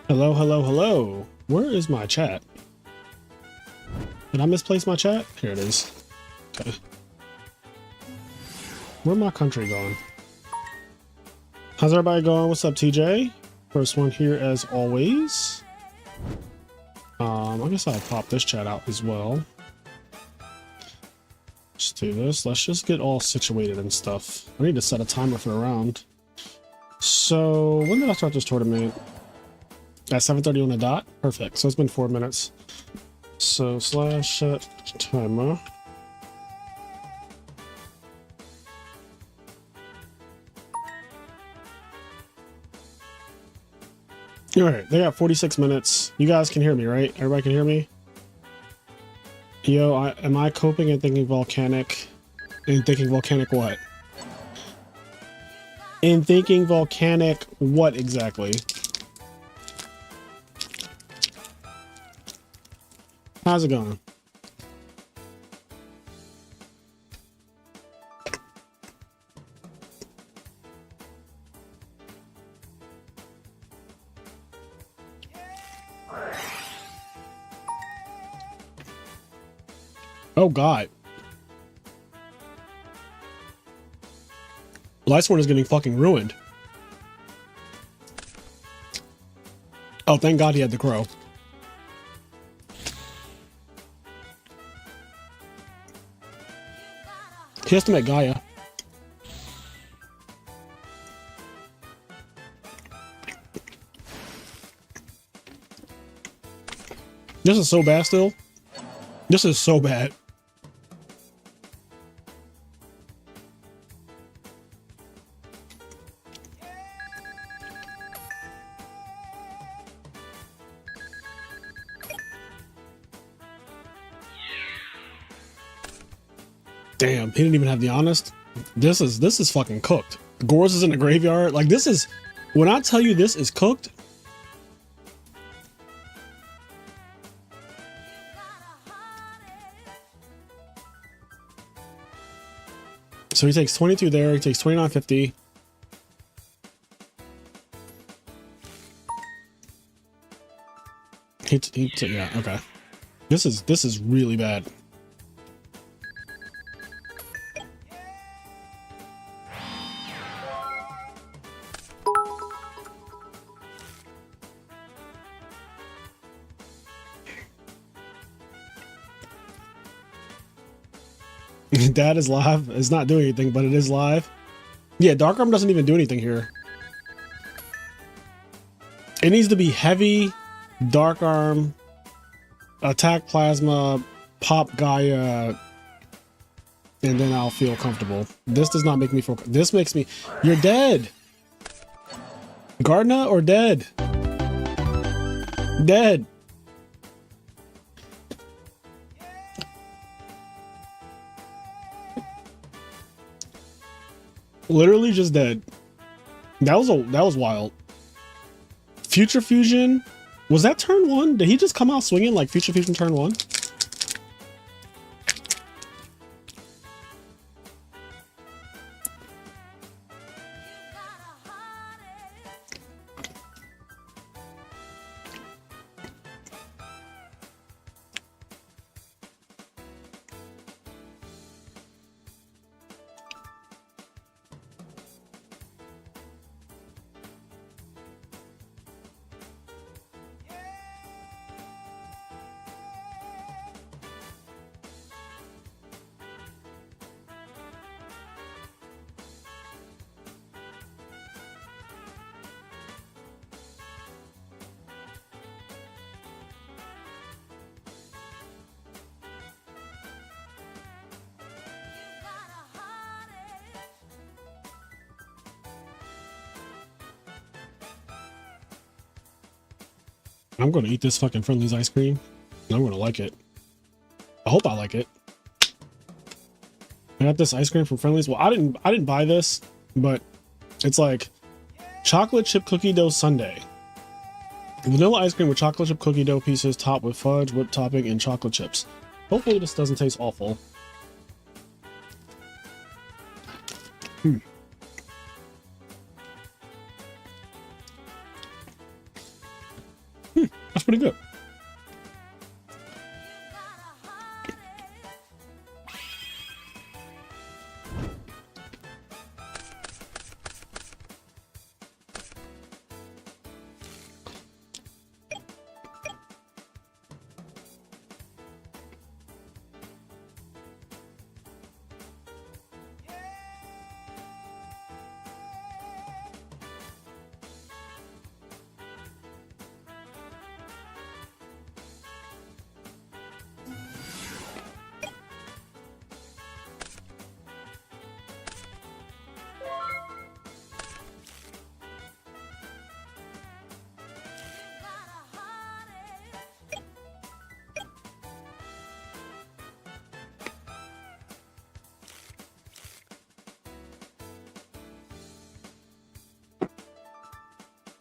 Hello, hello, hello. Where is my chat? Did I misplace my chat? Here it is. Okay. Where my country going? How's everybody going? What's up, TJ? First one here as always. I guess I'll pop this chat out as well. Let's do this. Let's just get all situated and stuff. I need to set a timer for a round. So when did I start this tournament? At 7:30 on the dot? Perfect. So it's been 4 minutes. So slash set timer. All right, they got 46 minutes. You guys can hear me, right? Everybody can hear me? Yo, am I coping and thinking volcanic? And thinking volcanic what? And thinking volcanic what exactly? How's it going? Oh god. Lightsworn is getting fucking ruined. Oh, thank god he had the crow. He has to make Gaia. This is so bad still. This is so bad. Damn, he didn't even have the honest. This is fucking cooked. Gores is in the graveyard. Like this is, when I tell you this is cooked. So he takes 22 there. He takes 29.50. Yeah, okay. This is really bad. Dad is live. It's not doing anything, but it is live. Yeah, Dark Arm doesn't even do anything here. It needs to be heavy, Dark Arm, attack Plasma, pop Gaia, and then I'll feel comfortable. This does not make me feel. This makes me. You're dead. Gardner or dead? Dead. Literally just dead. That was wild. Future Fusion, was that turn one? Did he just come out swinging like Future Fusion turn one? I'm gonna eat this fucking Friendly's ice cream, and I'm gonna like it. I hope I like it. I got this ice cream from Friendly's. Well, I didn't buy this, but it's like chocolate chip cookie dough sundae. Vanilla ice cream with chocolate chip cookie dough pieces topped with fudge, whipped topping, and chocolate chips. Hopefully this doesn't taste awful. That's pretty good.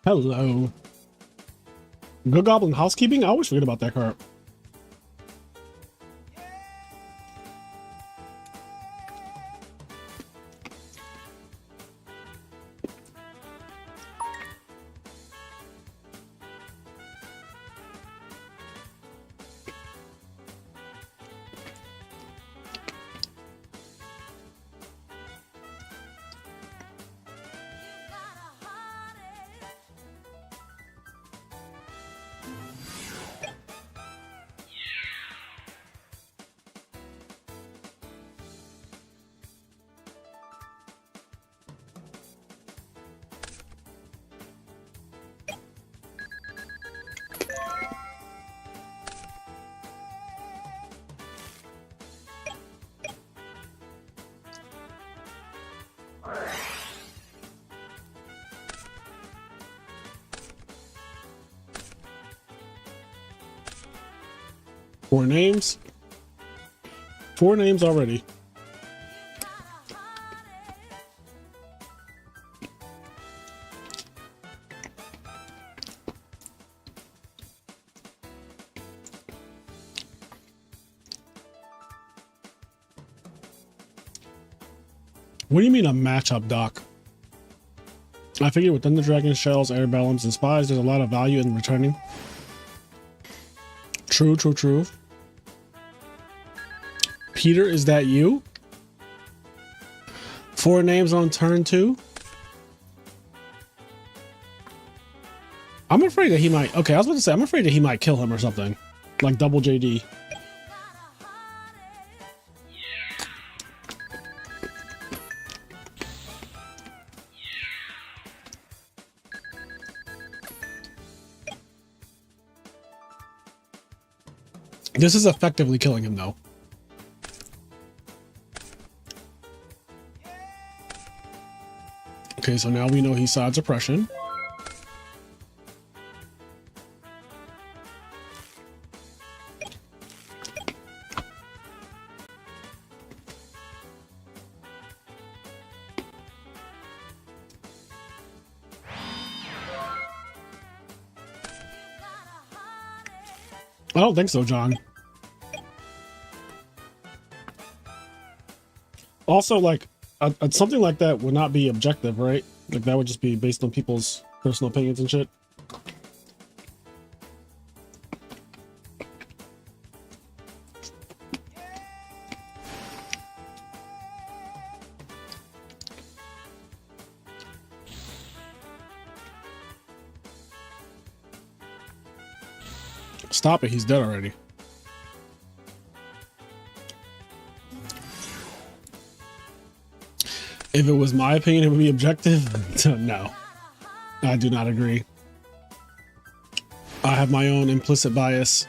Hello. Good Goblin Housekeeping? I always forget about that card. Four names. Four names already. What do you mean a matchup, Doc? I figure with Thunder Dragon, Shells, Air Bellums, and Spies, there's a lot of value in returning. True, true, true. Peter, is that you? Four names on turn 2. I'm afraid that he might. Okay, I was about to say, I'm afraid that he might kill him or something. Like double JD. This is effectively killing him, though. Okay, so now we know he sides oppression. I don't think so, John. Also, like, something like that would not be objective, right? Like, that would just be based on people's personal opinions and shit. Stop it, he's dead already. If it was my opinion, it would be objective. No, I do not agree. I have my own implicit bias.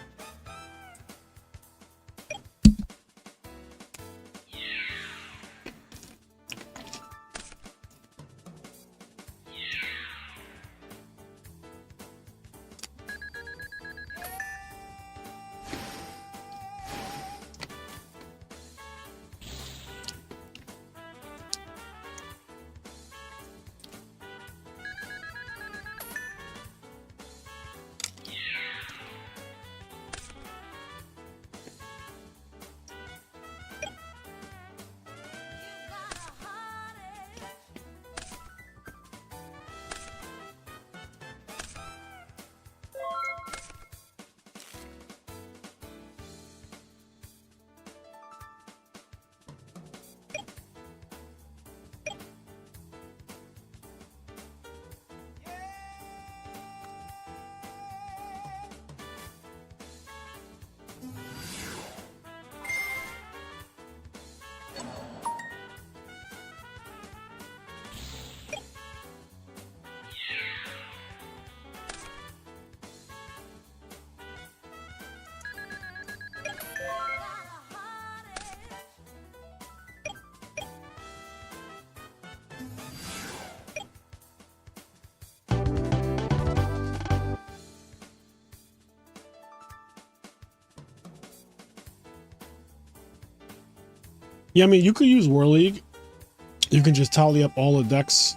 Yeah, I mean, you could use War League. You can just tally up all the decks,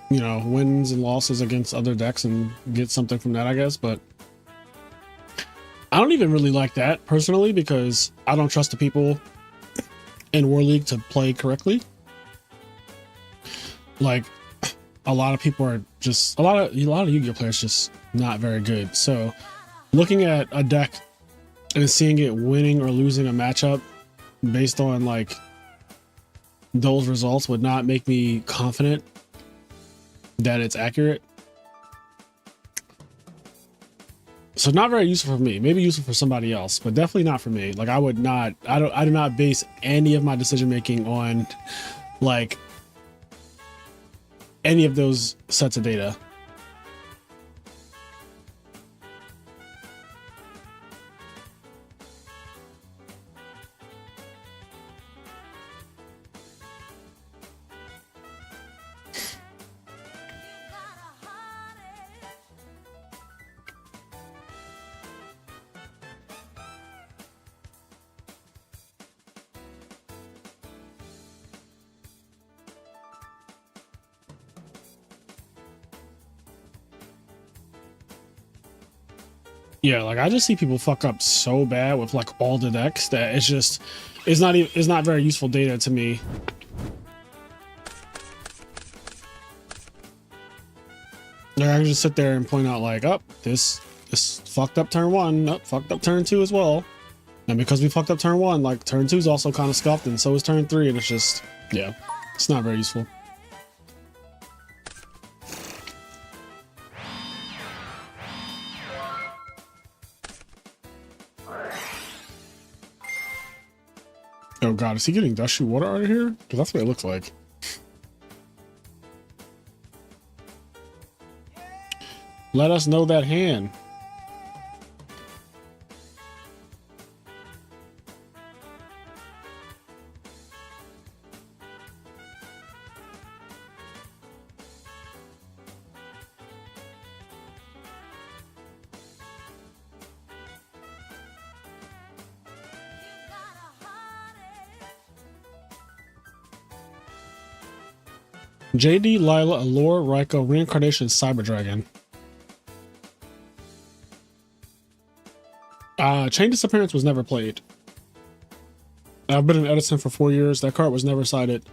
you know, wins and losses against other decks and get something from that, I guess. But I don't even really like that personally because I don't trust the people in War League to play correctly. Like, a lot of people are just a lot of Yu-Gi-Oh players just not very good. So looking at a deck and seeing it winning or losing a matchup based on like those results would not make me confident that it's accurate. So not very useful for me. Maybe useful for somebody else, but definitely not for me. Like I do not base any of my decision making on like any of those sets of data. Yeah, like I just see people fuck up so bad with like all the decks that it's not very useful data to me. Like I can just sit there and point out like, oh, this fucked up turn 1, oh, fucked up turn 2 as well. And because we fucked up turn 1, like turn 2 is also kind of scuffed, and so is turn 3, and it's just, yeah, it's not very useful. Oh god, is he getting dusty water out of here? Because that's what it looks like. Let us know that hand. JD, Lila, Allure, Raikou, Reincarnation, Cyber Dragon. Chain Disappearance was never played. I've been in Edison for 4 years. That card was never sided.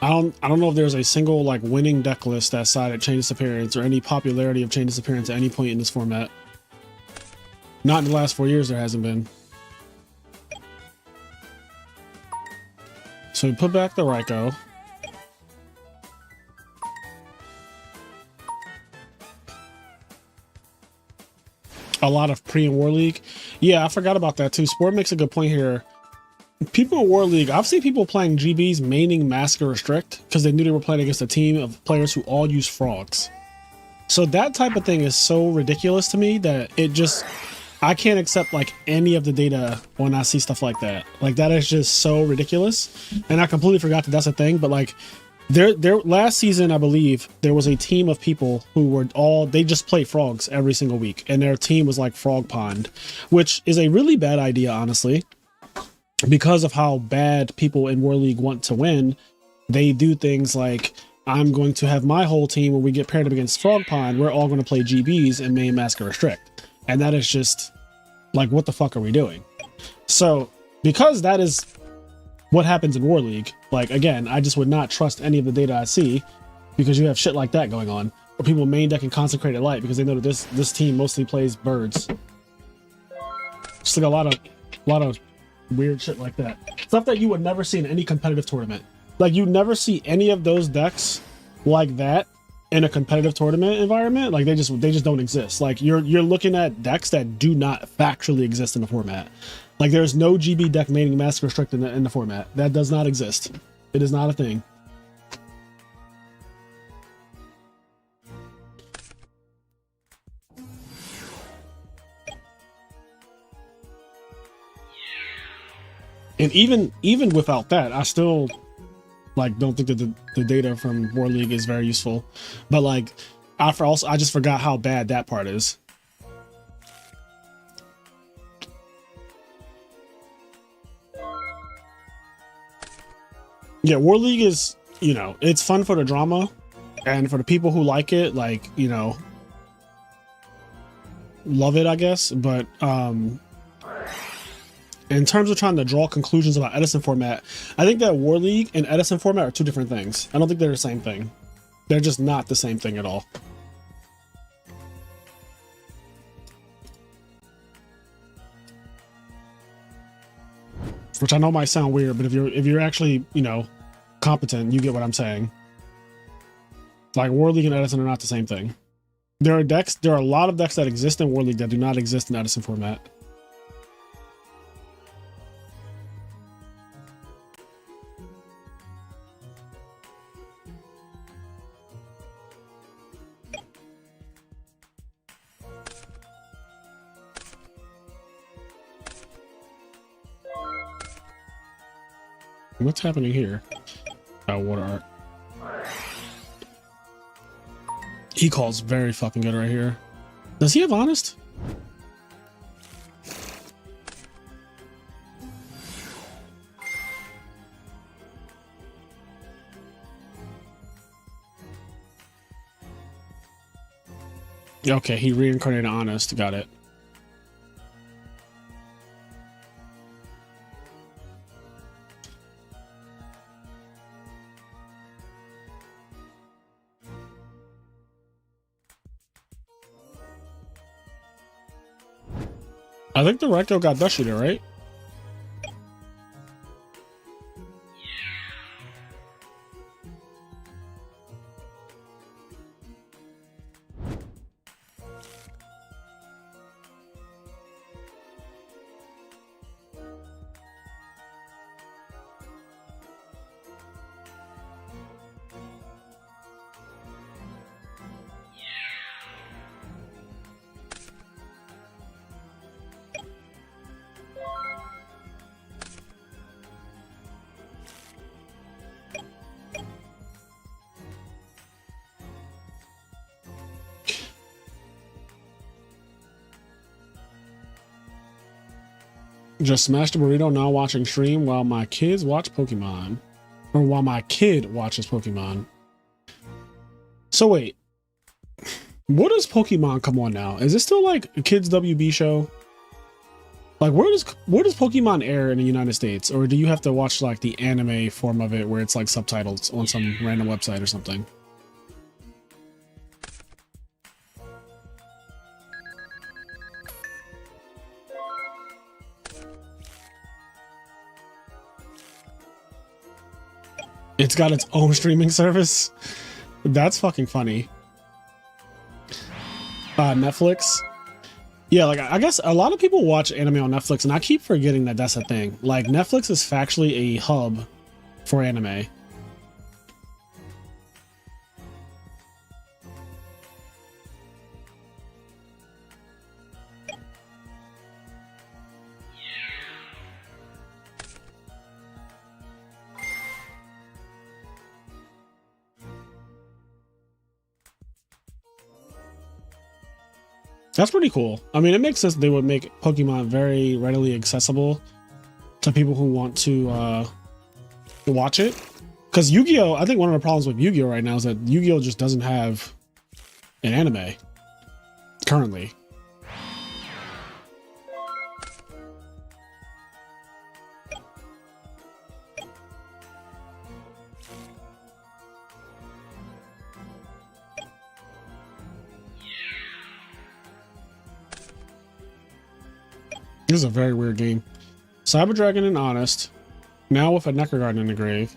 I don't know if there's a single like winning deck list that sided Chain Disappearance or any popularity of Chain Disappearance at any point in this format. Not in the last 4 years, there hasn't been. So we put back the Raikou. A lot of pre and War League. Yeah, I forgot about that too. Sport makes a good point here. People in War League, I've seen people playing GBs maining Mask or Restrict because they knew they were playing against a team of players who all use frogs. So that type of thing is so ridiculous to me that it just, I can't accept like any of the data when I see stuff like that. Like that is just so ridiculous. And I completely forgot that that's a thing, but like their last season, I believe there was a team of people who were they just play frogs every single week. And their team was like Frog Pond, which is a really bad idea, honestly, because of how bad people in War League want to win. They do things like, I'm going to have my whole team when we get paired up against Frog Pond, we're all going to play GBs and main Mask or Restrict. And that is just like, what the fuck are we doing? So because that is what happens in War League, like, again, I just would not trust any of the data I see because you have shit like that going on. Or people main deck and Consecrated Light because they know that this team mostly plays birds. Just like a lot of weird shit like that. Stuff that you would never see in any competitive tournament. Like you never see any of those decks like that in a competitive tournament environment. Like they just don't exist. Like you're looking at decks that do not factually exist in the format. Like there's no GB deck maining Mask Restrict in the format. That does not exist. It is not a thing. And even without that, I still like don't think that the data from War League is very useful. But like I just forgot how bad that part is. Yeah, War League is, you know, it's fun for the drama, and for the people who like it, like, you know, love it, I guess. But in terms of trying to draw conclusions about Edison format, I think that War League and Edison format are two different things. I don't think they're the same thing. They're just not the same thing at all. Which I know might sound weird, but if you're actually, you know, competent, you get what I'm saying. Like, War League and Edison are not the same thing. There are a lot of decks that exist in War League that do not exist in Edison format. What's happening here? Oh, water art. He calls very fucking good right here. Does he have honest? Okay, he reincarnated honest. Got it. I think the Recto got Dust Shooter, right? Just smashed a burrito, now watching stream while my kids watch Pokemon. Or while my kid watches Pokemon. So wait. What does Pokemon come on now? Is it still like a kids WB show? Like, where does Pokemon air in the United States? Or do you have to watch like the anime form of it where it's like subtitles on some random website or something? It's got its own streaming service. That's fucking funny. Netflix. Yeah, like, I guess a lot of people watch anime on Netflix, and I keep forgetting that that's a thing. Like, Netflix is factually a hub for anime. That's pretty cool. I mean, it makes sense they would make Pokemon very readily accessible to people who want to watch it. Because Yu-Gi-Oh! I think one of the problems with Yu-Gi-Oh! Right now is that Yu-Gi-Oh! Just doesn't have an anime currently. This is a very weird game. Cyber Dragon and Honest. Now with a Necker Garden in the grave.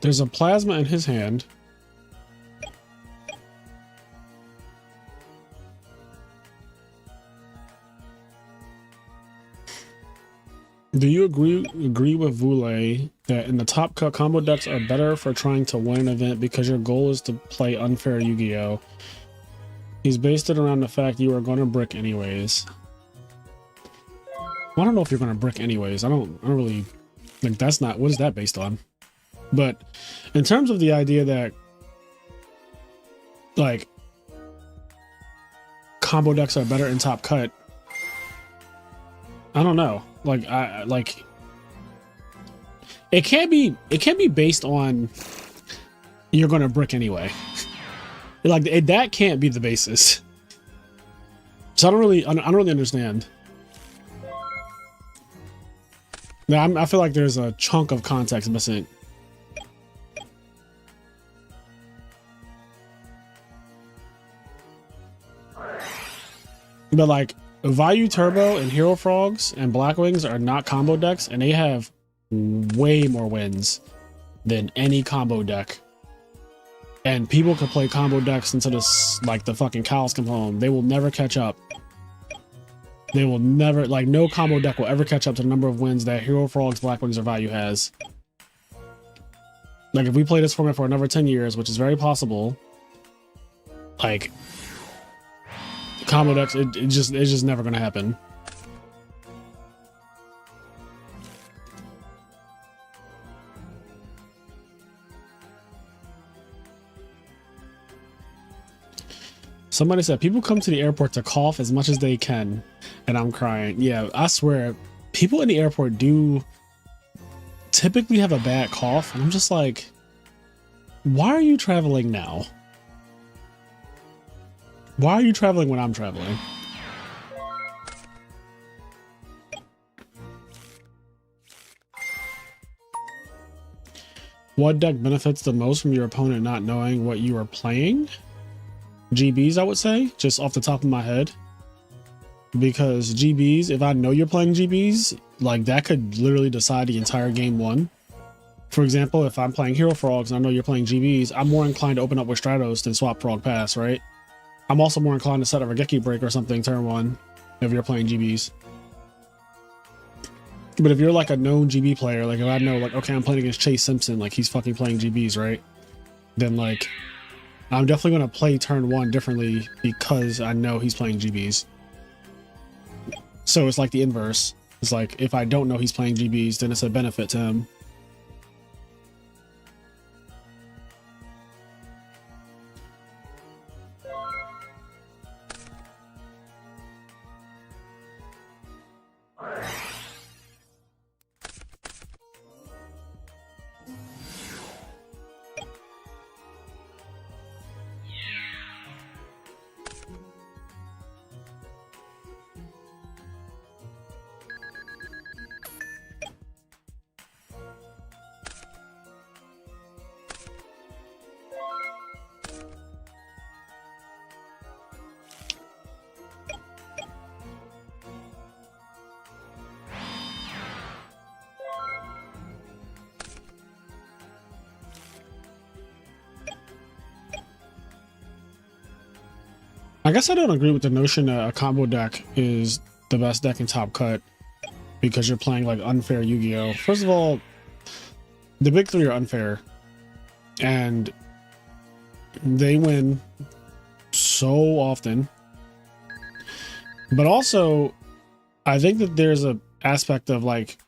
There's a Plasma in his hand. Do you agree with Vule that in the top cut combo decks are better for trying to win an event because your goal is to play unfair Yu-Gi-Oh? He's based it around the fact you are going to brick anyways. Well, I don't know if you're going to brick anyways. I don't really think that's not. What is that based on? But in terms of the idea that like combo decks are better in Top Cut, I don't know. Like I like it can't be based on you're gonna brick anyway. Like that can't be the basis. So I don't really understand. Now I feel like there's a chunk of context missing. But like Vayu Turbo and Hero Frogs and Blackwings are not combo decks, and they have way more wins than any combo deck. And people can play combo decks until this, like the fucking cows come home. They will never catch up. They will never, like no combo deck will ever catch up to the number of wins that Hero Frogs, Blackwings, or Vayu has. Like if we play this format for another 10 years, which is very possible, like combo decks, it's just never gonna happen. Somebody said people come to the airport to cough as much as they can, and I'm crying. Yeah, I swear, people in the airport do typically have a bad cough, and I'm just like, why are you traveling now? Why are you traveling when I'm traveling? What deck benefits the most from your opponent not knowing what you are playing? GBs, I would say, just off the top of my head. Because GBs, if I know you're playing GBs, like that could literally decide the entire game one. For example, if I'm playing Hero Frogs and I know you're playing GBs, I'm more inclined to open up with Stratos than swap Frog Pass, right? I'm also more inclined to set a Regeki break or something turn one if you're playing GBs. But if you're like a known GB player, like if I know like, okay, I'm playing against Chase Simpson, like he's fucking playing GBs, right? Then like, I'm definitely going to play turn one differently because I know he's playing GBs. So it's like the inverse. It's like, if I don't know he's playing GBs, then it's a benefit to him. I guess I don't agree with the notion that a combo deck is the best deck in Top Cut because you're playing like unfair Yu-Gi-Oh. First of all, the big three are unfair and they win so often. But also, I think that there's a aspect of like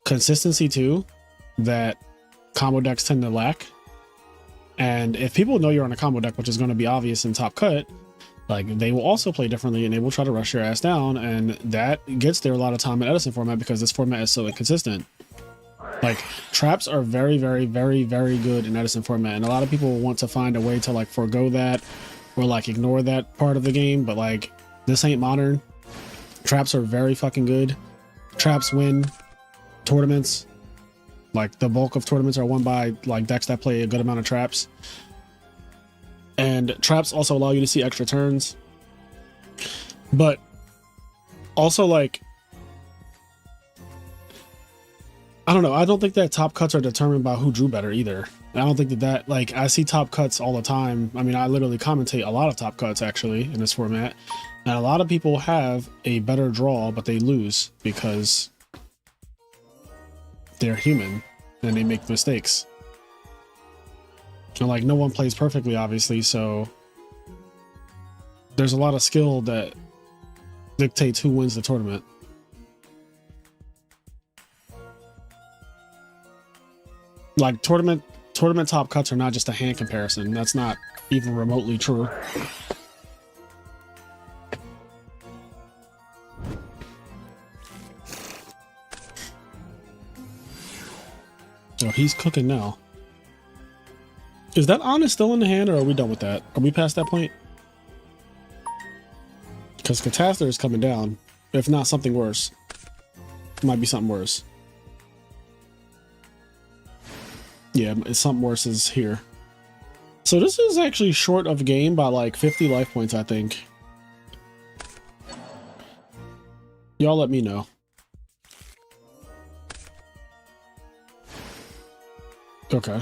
consistency too that combo decks tend to lack. And if people know you're on a combo deck, which is going to be obvious in Top Cut, like they will also play differently and they will try to rush your ass down, and that gets there a lot of time in Edison format because this format is so inconsistent. Like traps are very, very, very, very good in Edison format, and a lot of people want to find a way to like forego that or like ignore that part of the game, but like this ain't modern. Traps are very fucking good. Traps win tournaments. Like the bulk of tournaments are won by like decks that play a good amount of traps. And traps also allow you to see extra turns. But also like, I don't know. I don't think that top cuts are determined by who drew better either. I don't think that like, I see top cuts all the time. I mean, I literally commentate a lot of top cuts actually in this format. And a lot of people have a better draw, but they lose because they're human and they make mistakes. And like no one plays perfectly, obviously, so there's a lot of skill that dictates who wins the tournament. Like tournament top cuts are not just a hand comparison. That's not even remotely true. Oh, he's cooking now. Is that honest still in the hand, or are we done with that? Are we past that point? Because Catastor is coming down. If not something worse. Might be something worse. Yeah, something worse is here. So this is actually short of game by like 50 life points, I think. Y'all let me know. Okay.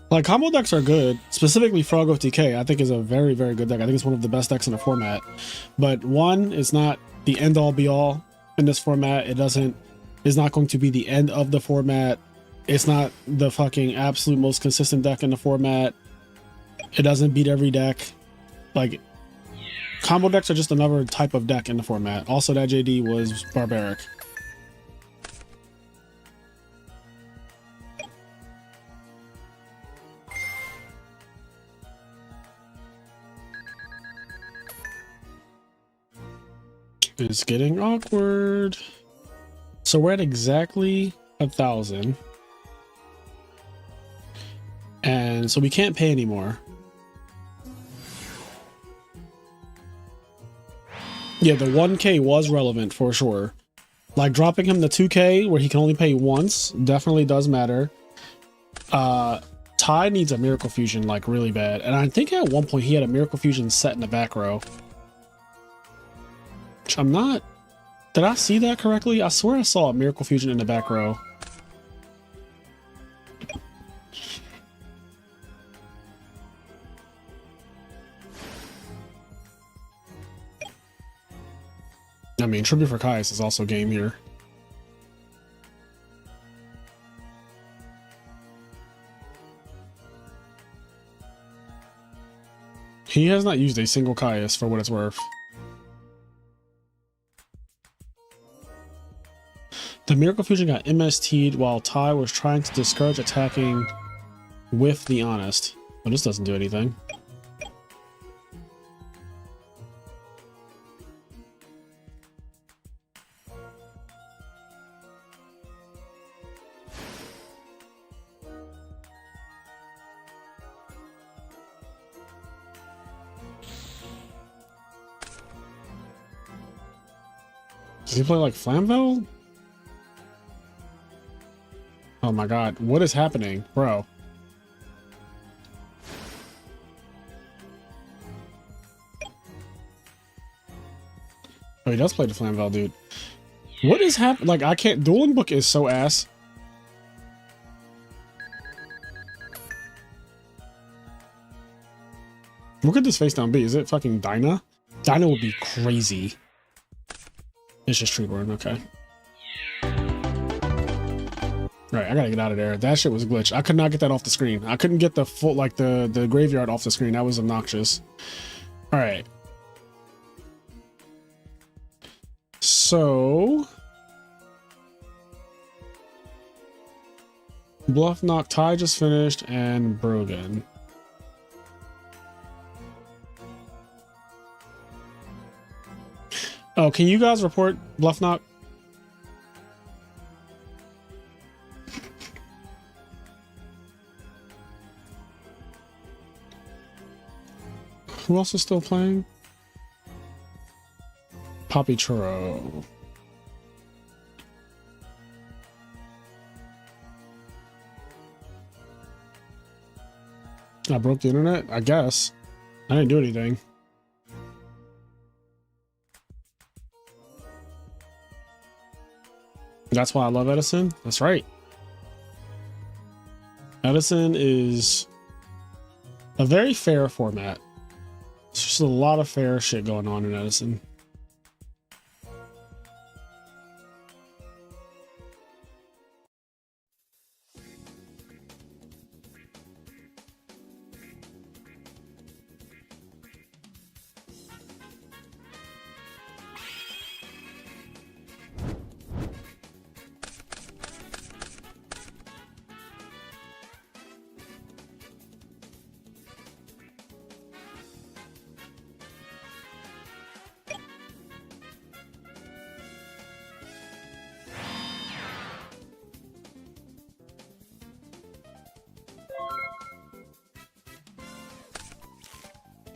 Like, combo decks are good. Specifically, Frog of TK, I think is a very, very good deck. I think it's one of the best decks in the format. But one, it's not the end-all be-all in this format. It's not going to be the end of the format. It's not the fucking absolute most consistent deck in the format. It doesn't beat every deck. Like, combo decks are just another type of deck in the format. Also, that JD was barbaric. It's getting awkward. So we're at exactly 1,000. And so we can't pay anymore. Yeah, the 1K was relevant for sure. Like dropping him the 2K where he can only pay once definitely does matter. Ty needs a Miracle Fusion like really bad. And I think at one point he had a Miracle Fusion set in the back row. Which I'm not... Did I see that correctly? I swear I saw a Miracle Fusion in the back row. I mean, Tribute for Caius is also game here. He has not used a single Caius for what it's worth. The Miracle Fusion got MST'd while Ty was trying to discourage attacking with the Honest. But this doesn't do anything. Does he play like Flamvel? Oh my god, what is happening, bro? Oh, he does play the Flamvel, dude. What is happening? Like, I can't... Dueling Book is so ass. What could this face down be? Is it fucking Dinah? Dinah would be crazy. It's just Treeborn, okay. Right, I gotta get out of there. That shit was glitched. I could not get that off the screen. I couldn't get the full, like, the graveyard off the screen. That was obnoxious. Alright. So... Bluff Knock, Ty just finished, and Brogan. Oh, can you guys report Bluff Knock? Who else is still playing? Poppy Churro. I broke the internet? I guess. I didn't do anything. That's why I love Edison? That's right. Edison is a very fair format. There's just a lot of fair shit going on in Edison.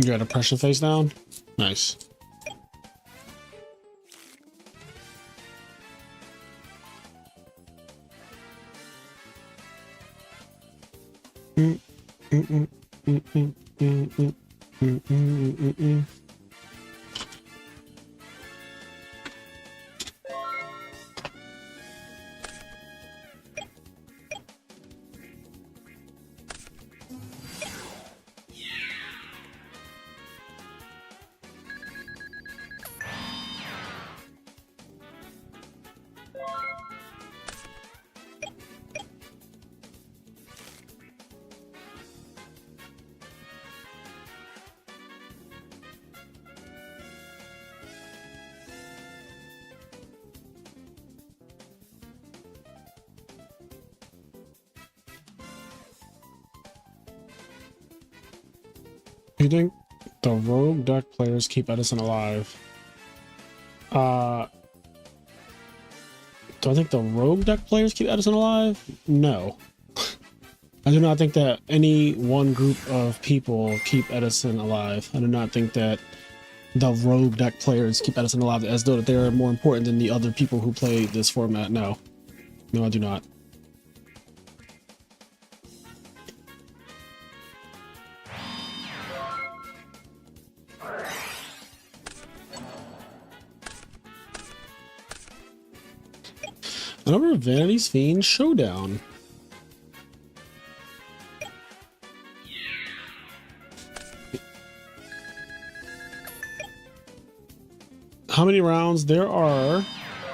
You got a pressure face down? Nice. You think the rogue deck players keep Edison alive? Do I think the rogue deck players keep Edison alive? No. I do not think that any one group of people keep Edison alive. I do not think that the rogue deck players keep Edison alive as though that they are more important than the other people who play this format. No. No, I do not. Another Vanity's Fiend Showdown. How many rounds? There are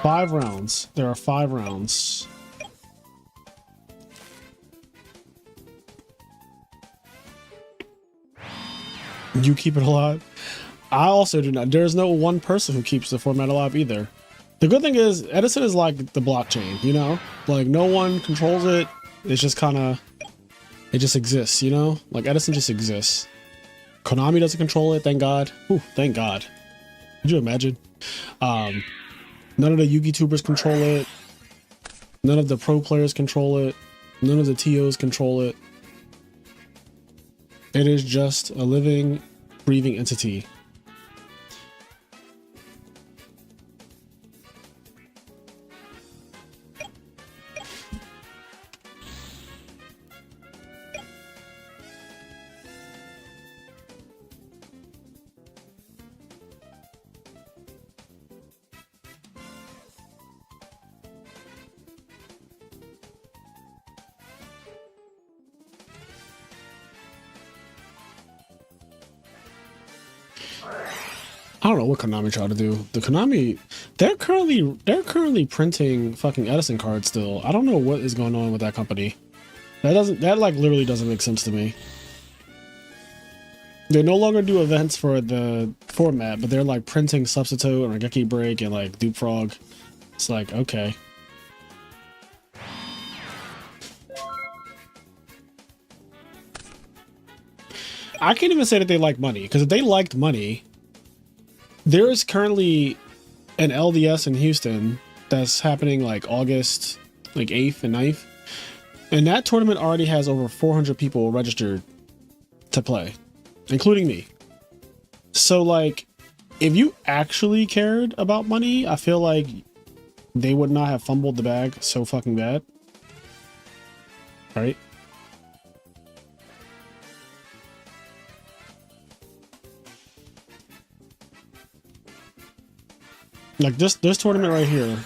5 rounds. There are 5 rounds. You keep it alive? I also do not. There's no one person who keeps the format alive either. The good thing is Edison is like the blockchain, you know? Like no one controls it. It's just kind of, it just exists, you know? Like Edison just exists. Konami doesn't control it, thank God. Ooh, thank God. Could you imagine? None of the Yugi tubers control it. None of the pro players control it. None of the TOs control it. It is just a living, breathing entity. I don't know what Konami tried to do. The Konami, they're currently printing fucking Edison cards still. I don't know what is going on with that company. That like literally doesn't make sense to me. They no longer do events for the format, but they're like printing Substitute and Raigeki Break and like Dupe Frog. It's like, okay. I can't even say that they like money, because if they liked money, there is currently an LDS in Houston that's happening like August like 8th and 9th. And that tournament already has over 400 people registered to play, including me. So like, if you actually cared about money, I feel like they would not have fumbled the bag so fucking bad. Right? Like this tournament right here.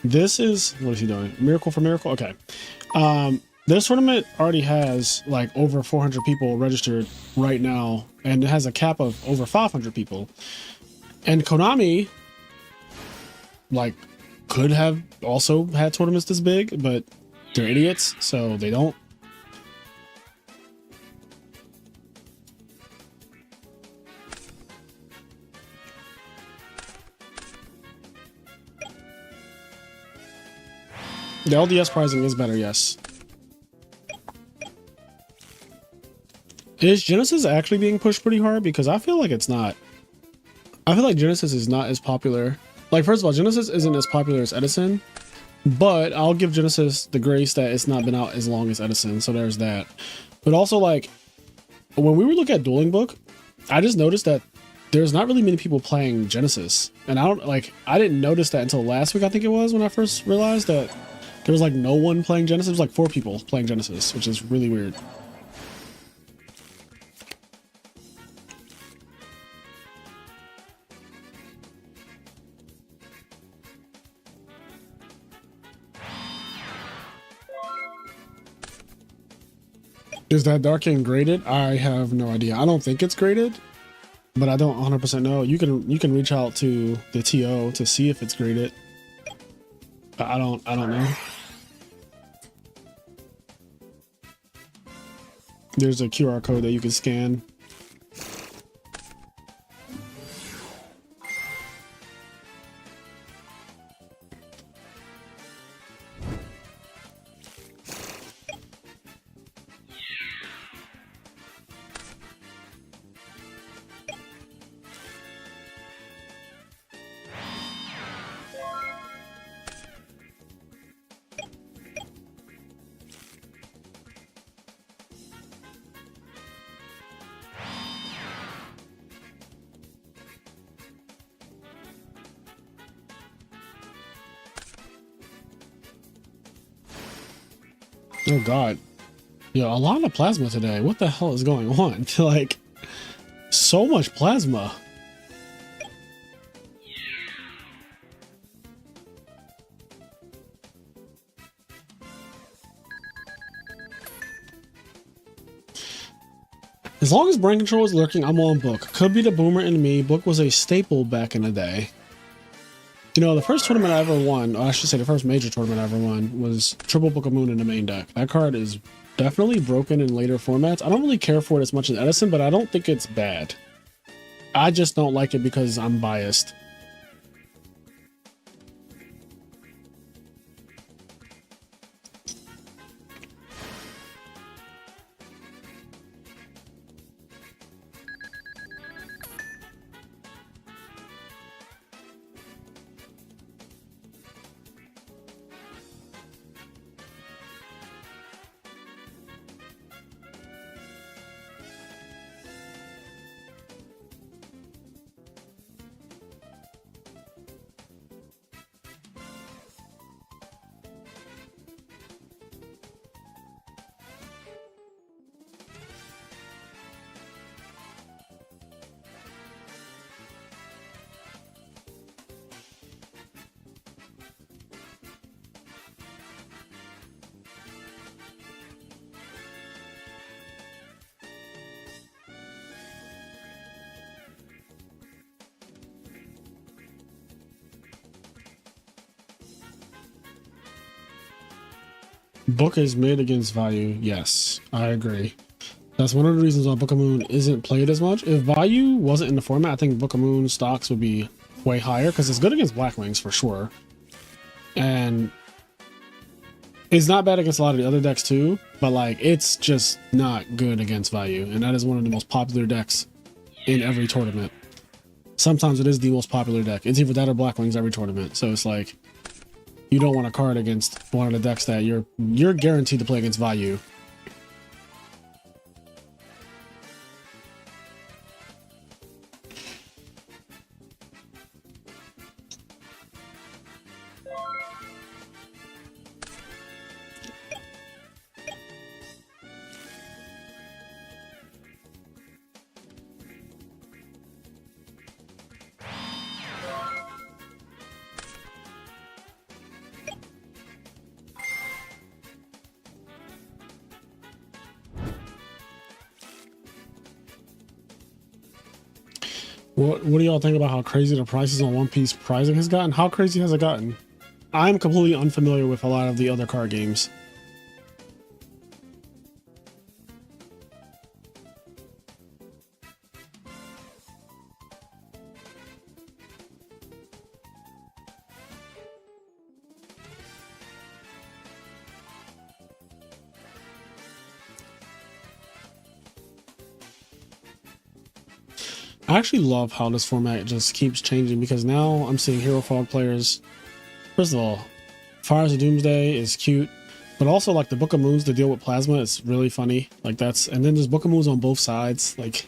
This is, what is he doing? Miracle for Miracle? Okay. This tournament already has like over 400 people registered right now, and it has a cap of over 500 people. And Konami, like, could have also had tournaments this big, but they're idiots, so they don't. The LDS pricing is better, yes. Is Genesis actually being pushed pretty hard? Because I feel like it's not. I feel like Genesis is not as popular. Like, first of all, Genesis isn't as popular as Edison, but I'll give Genesis the grace that it's not been out as long as Edison, so there's that. But also, like, when we were looking at Dueling Book, I just noticed that there's not really many people playing Genesis, and I didn't notice that until last week. I think it was when I first realized that there was like no one playing Genesis. It was like 4 people playing Genesis, which is really weird. Is that Dark King graded? I have no idea. I don't think it's graded, but I don't 100% know. You can reach out to the TO to see if it's graded. But I don't know. There's a QR code that you can scan. Oh god. Yo, a lot of plasma today. What the hell is going on? Like, so much plasma. As long as brain control is lurking, I'm on Book. Could be the boomer in me. Book was a staple back in the day. You know, the first tournament I ever won, or I should say the first major tournament I ever won, was Triple Book of Moon in the main deck. That card is definitely broken in later formats. I don't really care for it as much as Edison, but I don't think it's bad. I just don't like it because I'm biased. Book is mid against value. Yes, I agree. That's one of the reasons why Book of Moon isn't played as much. If value wasn't in the format, I think Book of Moon stocks would be way higher because it's good against Blackwings for sure. And it's not bad against a lot of the other decks too, but like it's just not good against value. And that is one of the most popular decks in every tournament. Sometimes it is the most popular deck. It's either that or Blackwings every tournament. So it's like, you don't want a card against one of the decks that you're guaranteed to play against value. What do y'all think about how crazy the prices on One Piece pricing has gotten? How crazy has it gotten? I'm completely unfamiliar with a lot of the other card games. I actually love how this format just keeps changing because now I'm seeing Hero Fog players. First of all, Fires of Doomsday is cute, but also like the Book of Moons to deal with plasma is really funny. Like and then there's Book of Moons on both sides. Like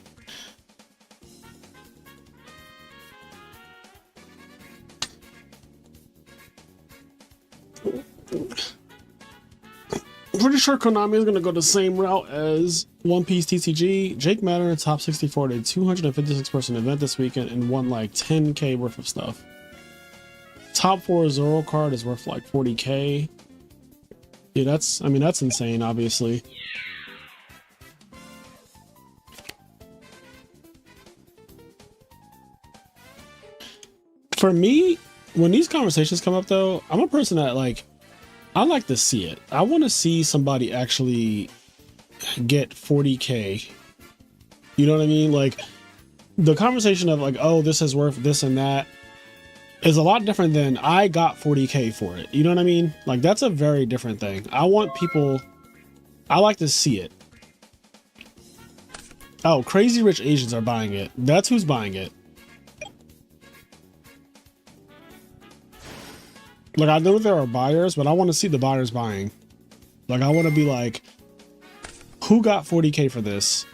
pretty sure Konami is going to go the same route as One Piece TCG. Jake Madden top 64 at a 256 person event this weekend and won like 10k worth of stuff. Top 4 Zoro card is worth like 40k. Yeah, that's insane, obviously. For me, when these conversations come up though, I'm a person that like, I like to see it. I want to see somebody actually get 40k. You know what I mean? Like the conversation of like, oh, this is worth this and that is a lot different than I got 40k for it. You know what I mean? Like that's a very different thing. I like to see it. Oh, Crazy Rich Asians are buying it. That's who's buying it. Like I know there are buyers, but I want to see the buyers buying. Like I want to be like, who got 40k for this?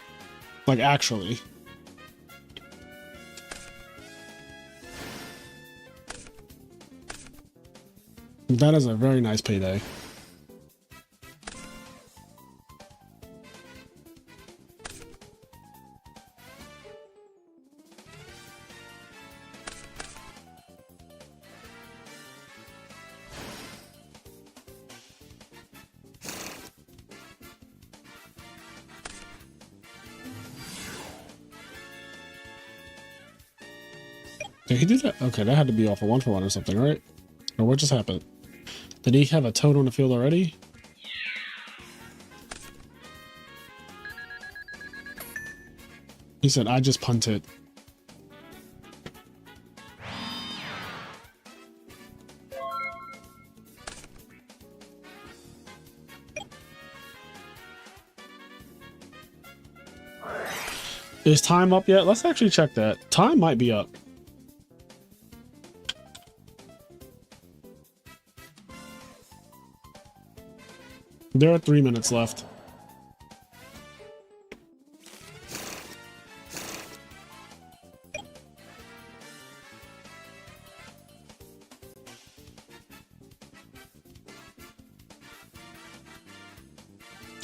Like actually. That is a very nice payday. Did he do that? Okay, that had to be off a 1-for-1 or something, right? Or what just happened? Did he have a toad on the field already? He said, I just punted. Is time up yet? Let's actually check that. Time might be up. There are 3 minutes left.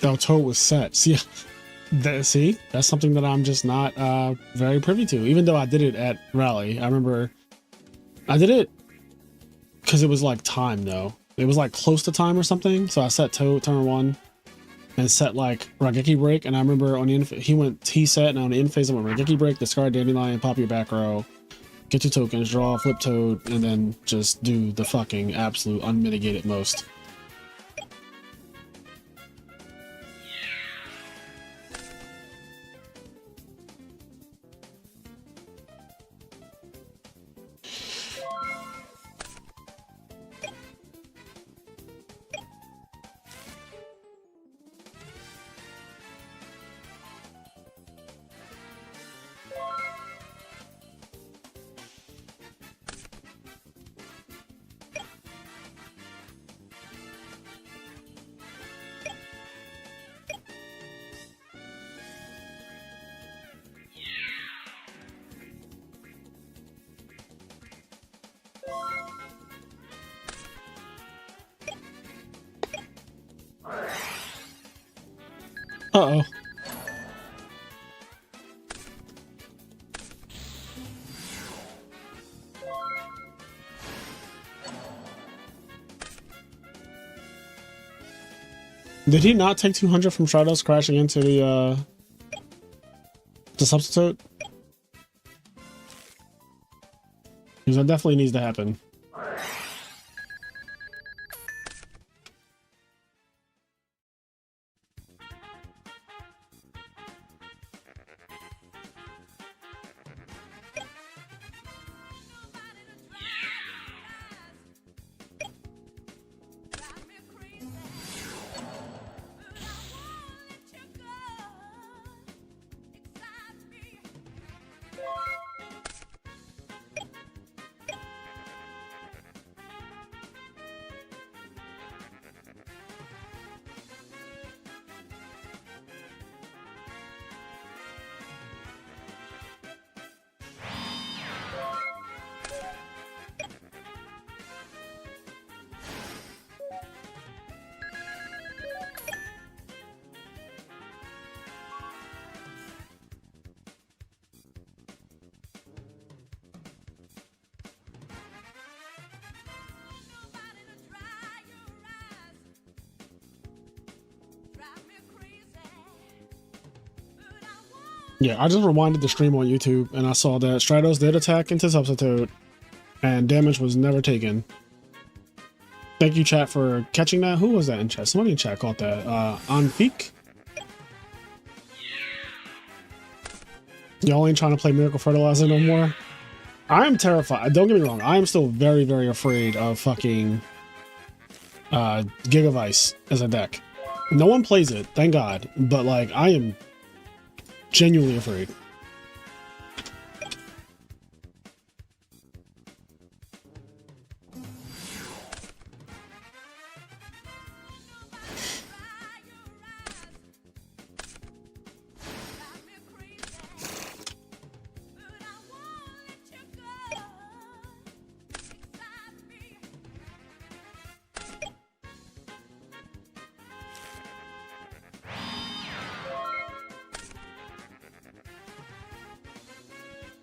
Oh, toe was set. See, that's something that I'm just not very privy to. Even though I did it at Rally, I remember I did it because it was like time though. It was like close to time or something. So I set toe turn 1 and set like Rageki break. And I remember on the end, he set, and on the end phase I went Rageki break, discard Dandelion, pop your back row, get 2 tokens, draw, flip toad, and then just do the fucking absolute unmitigated most. Uh-oh. Did he not take 200 from Stratos crashing into the substitute? Because that definitely needs to happen. Yeah, I just rewinded the stream on YouTube and I saw that Stratos did attack into Substitute and damage was never taken. Thank you, chat, for catching that. Who was that in chat? Somebody in chat caught that. Anfik? Y'all ain't trying to play Miracle Fertilizer no more? I'm terrified. Don't get me wrong. I am still very, very afraid of fucking Gigavice as a deck. No one plays it, thank God. But, like, I am genuinely afraid.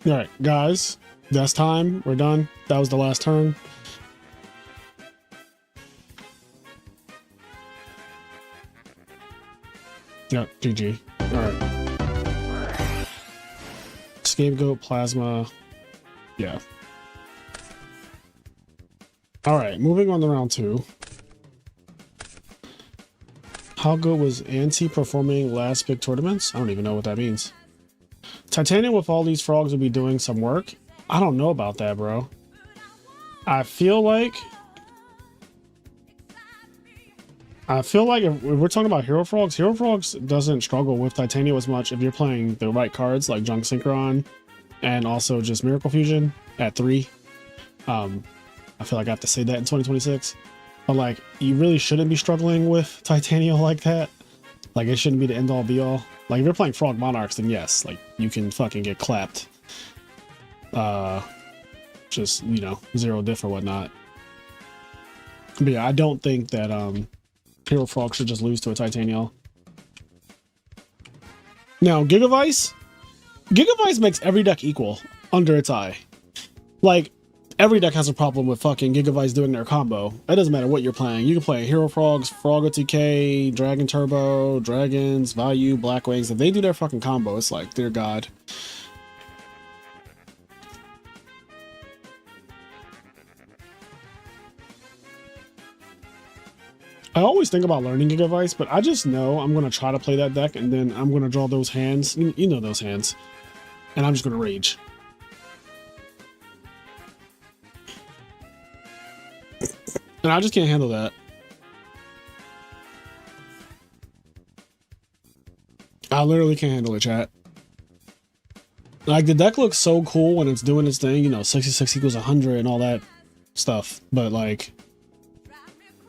All right, guys, that's time. We're done. That was the last turn. Yep, GG. All right. Scapegoat, Plasma. Yeah. All right, moving on to round 2. How good was anti-performing last big tournaments? I don't even know what that means. Titanium with all these frogs will be doing some work. I don't know about that, bro. I feel like if we're talking about Hero Frogs doesn't struggle with Titanium as much if you're playing the right cards like Junk Synchron and also just Miracle Fusion at 3. I feel like I have to say that in 2026. But like, you really shouldn't be struggling with Titanium like that. Like, it shouldn't be the end-all be-all. Like, if you're playing Frog Monarchs, then yes, like, you can fucking get clapped. Just, you know, 0 diff or whatnot. But yeah, I don't think that, Hero Frog should just lose to a Titanium. Now, Gigavice makes every deck equal under its eye. Like, every deck has a problem with fucking Gigavice doing their combo. It doesn't matter what you're playing. You can play Hero Frogs, Frog OTK, Dragon Turbo, Dragons, Value, Blackwings. If they do their fucking combo, it's like, dear God. I always think about learning Gigavice, but I just know I'm going to try to play that deck, and then I'm going to draw those hands. You know those hands. And I'm just going to rage. And I just can't handle that. I literally can't handle it, chat. Like, the deck looks so cool when it's doing its thing, you know, 66 equals 100 and all that stuff. But, like,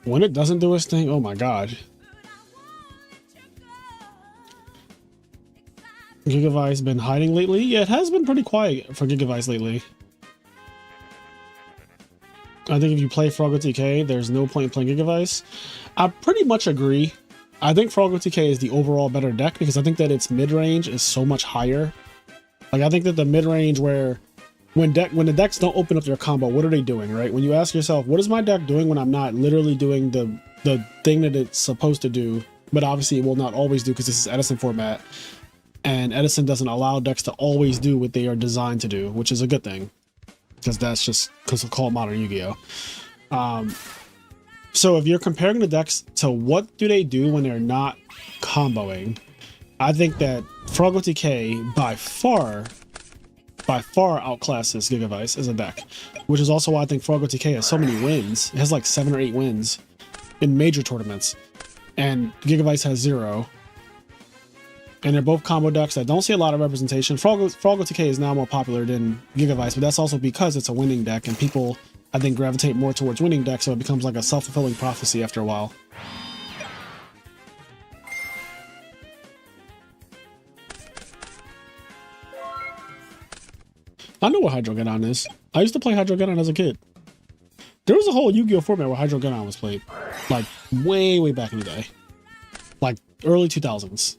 when it doesn't do its thing, oh my God. Gigavice been hiding lately? Yeah, it has been pretty quiet for Gigavice lately. I think if you play Frog OTK, there's no point in playing Gigavice. I pretty much agree. I think Frog OTK is the overall better deck because I think that its mid-range is so much higher. Like, I think that the mid-range where when the decks don't open up their combo, what are they doing, right? When you ask yourself, what is my deck doing when I'm not literally doing the thing that it's supposed to do, but obviously it will not always do because this is Edison format. And Edison doesn't allow decks to always do what they are designed to do, which is a good thing. Because that's just because it's called modern Yu-Gi-Oh. So if you're comparing the decks to what do they do when they're not comboing, I think that Frog OTK by far outclasses Gigavice as a deck, which is also why I think Frog OTK has so many wins. It has like 7 or 8 wins in major tournaments, and Gigavice has 0. And they're both combo decks that don't see a lot of representation. Frog OTK is now more popular than Gigavice, but that's also because it's a winning deck, and people, I think, gravitate more towards winning decks, so it becomes like a self-fulfilling prophecy after a while. I know what Hydro Geddon is. I used to play Hydro Geddon as a kid. There was a whole Yu-Gi-Oh format where Hydro Geddon was played. Like, way, way back in the day. Like, early 2000s.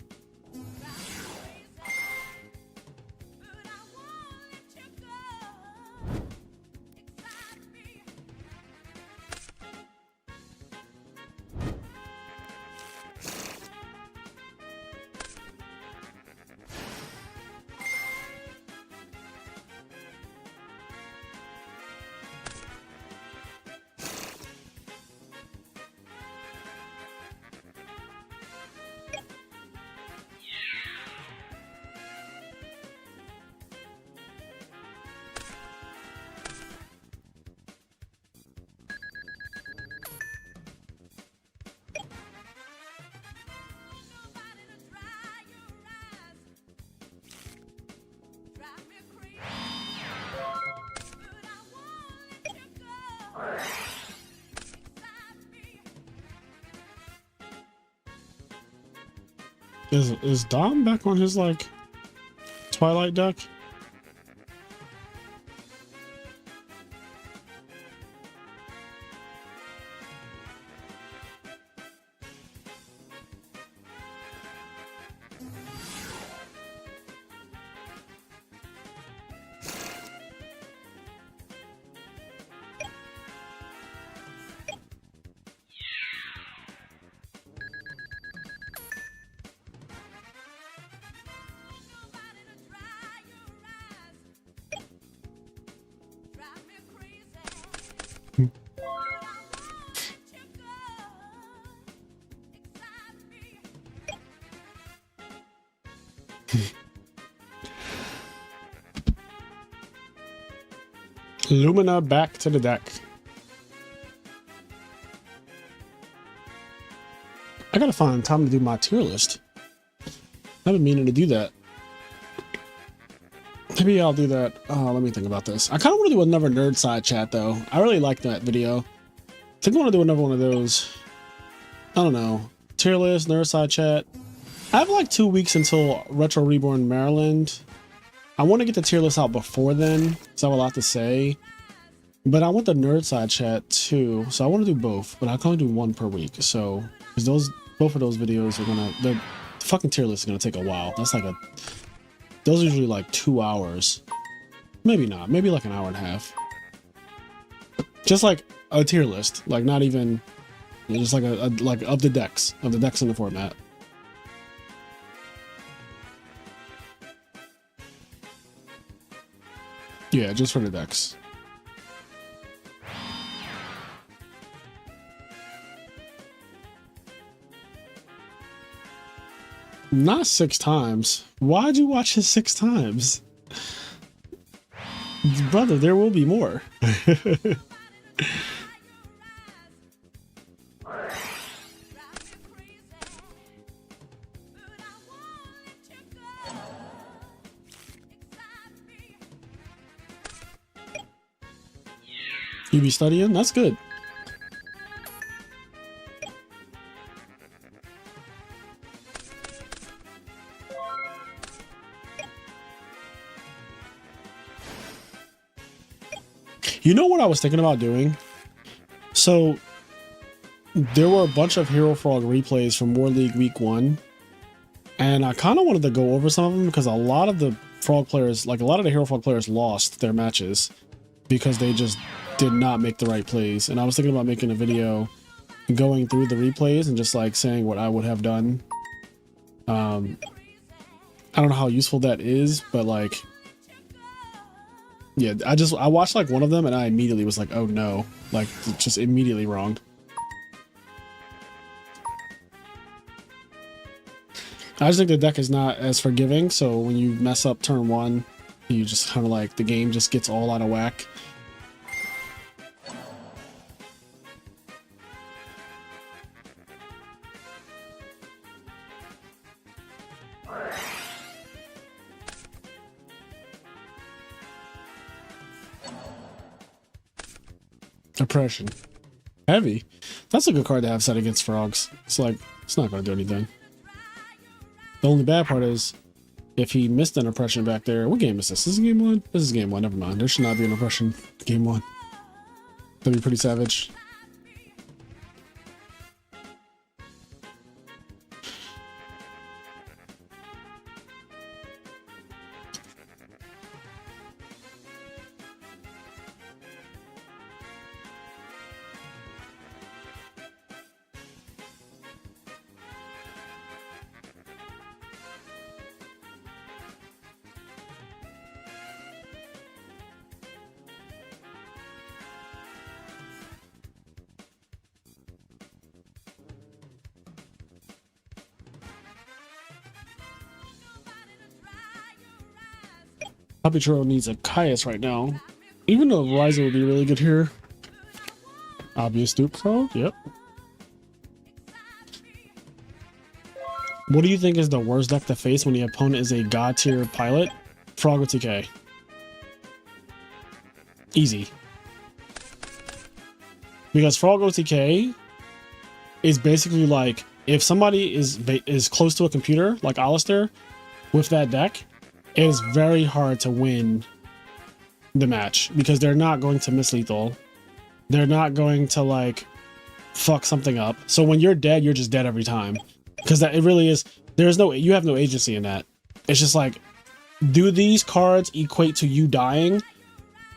Is Dom back on his like Twilight deck? Lumina back to the deck. I gotta find time to do my tier list. I've been meaning to do that. Maybe I'll do that. Let me think about this. I kind of want to do another nerd side chat though. I really liked that video. I think I want to do another one of those. I don't know. Tier list, nerd side chat. I have like 2 weeks until Retro Reborn Maryland. I want to get the tier list out before then, because I have a lot to say. But I want the nerd side chat too, so I want to do both. But I can only do one per week, so because both of those videos are the fucking tier list is gonna take a while. That's like those are usually like 2 hours, maybe not, maybe like an hour and a half. Just like a tier list, like not even, just like like of the decks in the format. Yeah, just for the decks. Not 6 times. Why'd you watch it 6 times? Brother, there will be more. You be studying? That's good. You know what I was thinking about doing? So there were a bunch of Hero Frog replays from War League Week 1, and I kind of wanted to go over some of them because a lot of the Frog players, like a lot of the Hero Frog players, lost their matches because they just did not make the right plays. And I was thinking about making a video going through the replays and just like saying what I would have done. I don't know how useful that is, but like, yeah, I watched like one of them and I immediately was like, oh no, like just immediately wrong. I just think the deck is not as forgiving, so when you mess up turn 1, you just kind of like, the game just gets all out of whack. Oppression. Heavy. That's a good card to have set against frogs. It's like, it's not going to do anything. The only bad part is, if he missed an oppression back there, what game is this? This is game 1? This is game 1, never mind. There should not be an oppression game 1. That'd be pretty savage. Puppy Churro needs a Caius right now. Even though Ryza would be really good here. Obvious dupe pro, yep. What do you think is the worst deck to face when the opponent is a god tier pilot? Frog or TK? Easy. Because Frog OTK is basically like if somebody is close to a computer like Alistair with that deck, it is very hard to win the match because they're not going to miss lethal. They're not going to like fuck something up. So when you're dead, you're just dead every time. Because that it really is, you have no agency in that. It's just like, do these cards equate to you dying?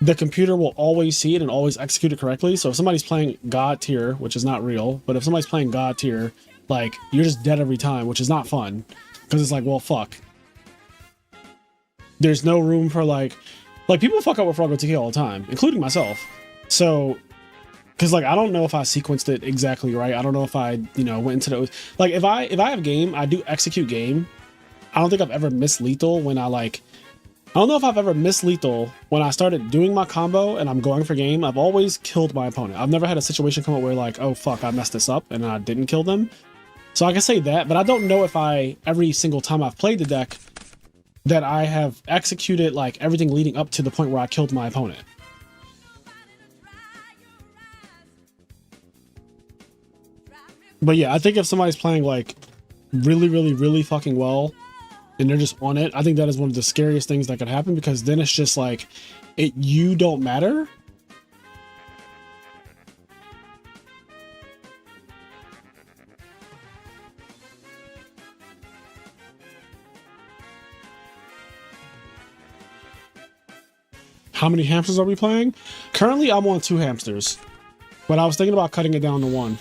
The computer will always see it and always execute it correctly. So if somebody's playing God tier, which is not real, but if somebody's playing God tier, like, you're just dead every time, which is not fun. Because it's like, well, fuck. There's no room for like people fuck up with Froggo TK all the time, including myself. So, because like I don't know if I sequenced it exactly right. I don't know if I, went into those. Like if I have game, I do execute game. I don't think I've ever missed lethal when I don't know if I've ever missed lethal when I started doing my combo and I'm going for game. I've always killed my opponent. I've never had a situation come up where like, oh fuck, I messed this up and I didn't kill them. So I can say that, but I don't know if every single time I've played the deck, that I have executed like everything leading up to the point where I killed my opponent. But yeah, I think if somebody's playing like really, really, really fucking well and they're just on it, I think that is one of the scariest things that could happen, because then it's just like you don't matter. How many hamsters are we playing? Currently, I'm on 2 hamsters, but I was thinking about cutting it down to 1.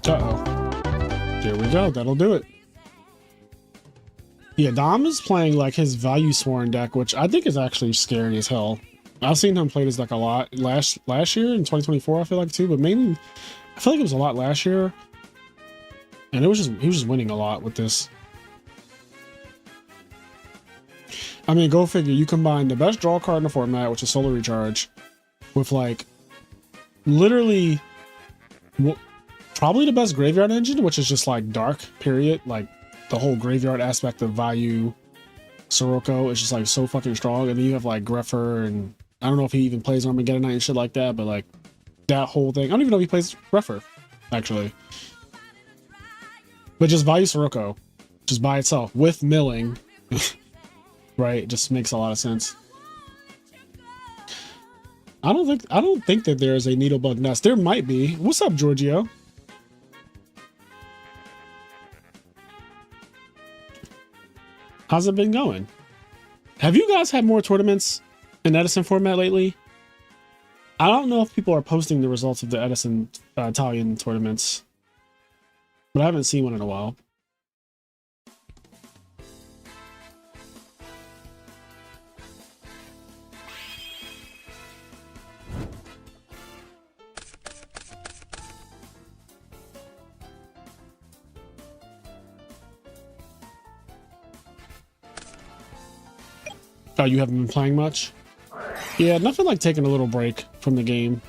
Uh-oh. There we go. That'll do it. Yeah, Dom is playing like his value sworn deck, which I think is actually scary as hell. I've seen him play this deck a lot last year in 2024, I feel like too, but mainly I feel like it was a lot last year. And he was just winning a lot with this. I mean, go figure, you combine the best draw card in the format, which is Solar Recharge, with like literally probably the best graveyard engine, which is just like dark, period. Like the whole graveyard aspect of value Sirocco is just like so fucking strong. And then you have like Greffer, and I don't know if he even plays Armageddon Knight and shit like that, but like that whole thing. I don't even know if he plays Greffer, actually. But just value Sirocco, just by itself, with milling, right? It just makes a lot of sense. I don't think that there is a Needlebug Nest. There might be. What's up, Yugioh? How's it been going? Have you guys had more tournaments in Edison format lately? I don't know if people are posting the results of the Edison Italian tournaments, but I haven't seen one in a while. Oh, you haven't been playing much? Yeah, nothing like taking a little break from the game.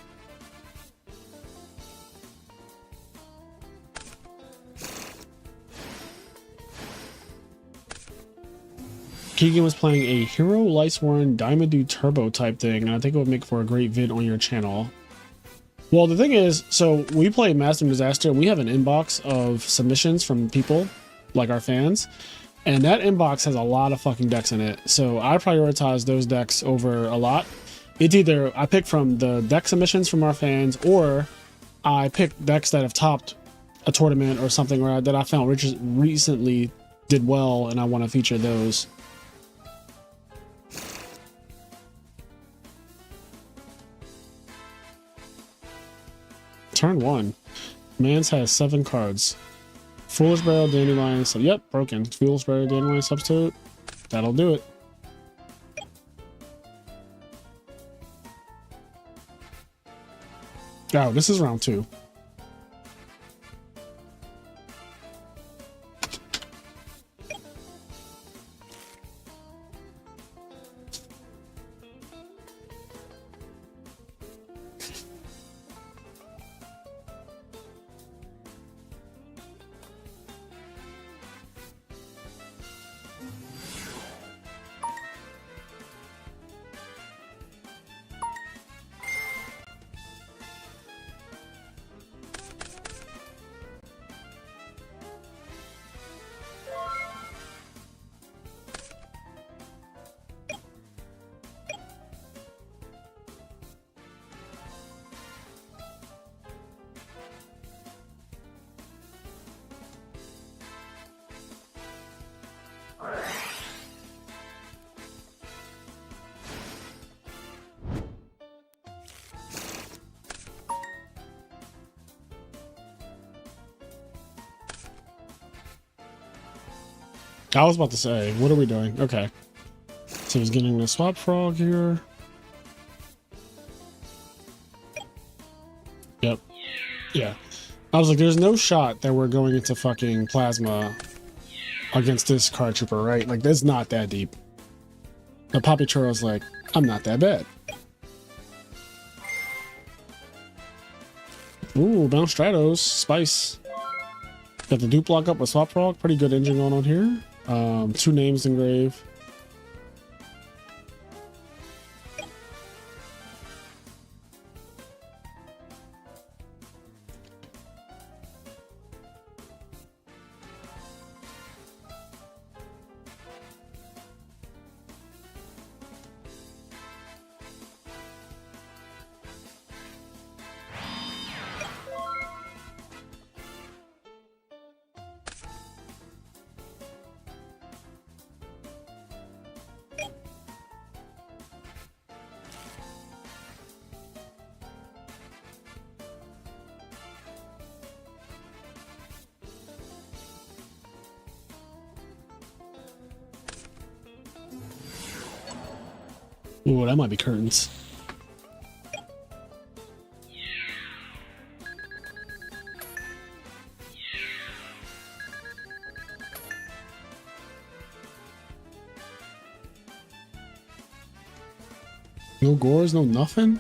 Keegan was playing a Hero Lightsworn Diamond Dude Turbo type thing, and I think it would make for a great vid on your channel. Well, the thing is, so we play Master Disaster, and we have an inbox of submissions from people, like our fans. And that inbox has a lot of fucking decks in it. So I prioritize those decks over a lot. It's either I pick from the deck submissions from our fans, or I pick decks that have topped a tournament or something that I found recently did well, and I want to feature those. Turn 1. Mans has 7 cards. Foolish Barrel, Dandelion, yep, broken. Foolish Barrel, Dandelion substitute. That'll do it. Oh, this is round 2. I was about to say, what are we doing? Okay. So he's getting the swap frog here. Yep. Yeah. I was like, there's no shot that we're going into fucking plasma against this card trooper, right? Like, that's not that deep. But Poppy Churro's like, I'm not that bad. Ooh, Bounce Stratos, Spice. Got the dupe lock up with Swap Frog. Pretty good engine going on here. 2 names engraved. Ooh, that might be curtains. No gores, no nothing?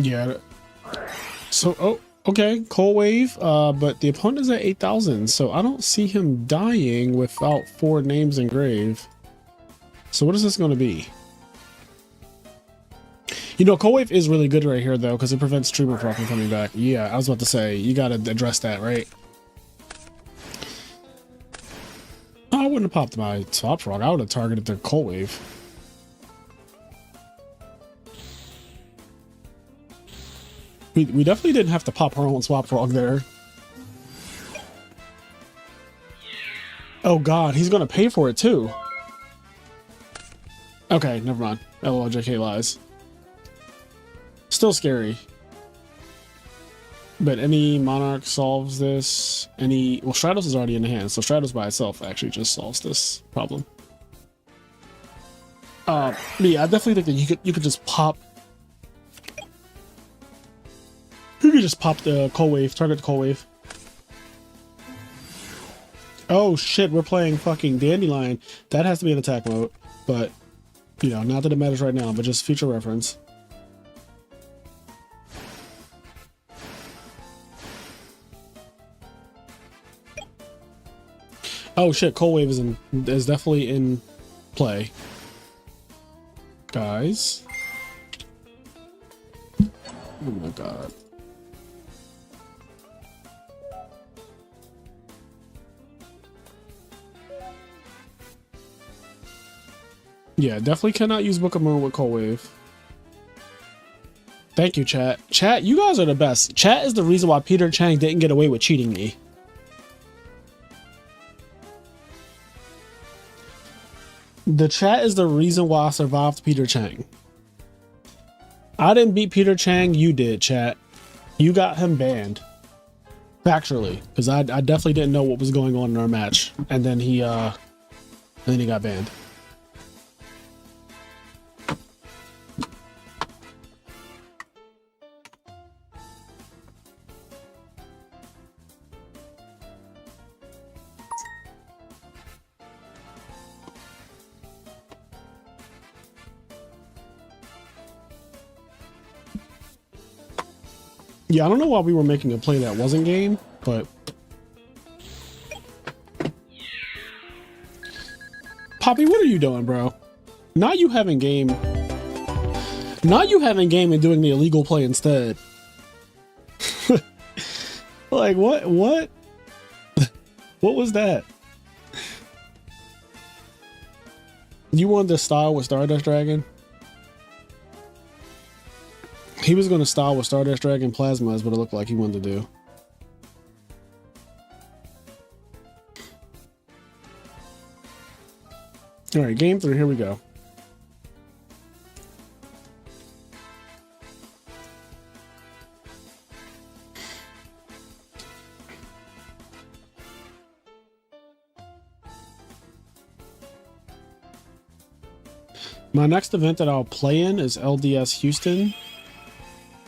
Yeah. So, oh, okay, Cold Wave, but the opponent is at 8,000, so I don't see him dying without 4 names engraved. So what is this going to be? You know, Cold Wave is really good right here, though, because it prevents Treatment Frog from coming back. Yeah, I was about to say, you got to address that, right? Oh, I wouldn't have popped my Swap Frog. I would have targeted the Cold Wave. We definitely didn't have to pop our own Swap Frog there. Oh god, he's gonna pay for it too. Okay, never mind. LOJK lies. Still scary. But any Monarch solves this. Any... Well, Stratos is already in the hand, so Stratos by itself actually just solves this problem. Yeah, I definitely think that you could just pop... You could just pop the Cold Wave, target the Cold Wave. Oh shit, we're playing fucking Dandelion. That has to be in attack mode, but, you know, not that it matters right now, but just future reference. Oh shit, Cold Wave is definitely in play. Guys. Oh my god. Yeah, definitely cannot use Book of Moon with Cold Wave. Thank you, chat. Chat, you guys are the best. Chat is the reason why Peter Chang didn't get away with cheating me. The chat is the reason why I survived Peter Chang. I didn't beat Peter Chang, you did, chat. You got him banned. Factually, because I definitely didn't know what was going on in our match. And then he got banned. Yeah, I don't know why we were making a play that wasn't game, but... Poppy, what are you doing, bro? Not you having game... Not you having game and doing the illegal play instead. Like, what? What? What was that? You wanted to style with Stardust Dragon? He was going to style with Stardust Dragon Plasma is what it looked like he wanted to do. All right, game 3, here we go. My next event that I'll play in is LDS Houston.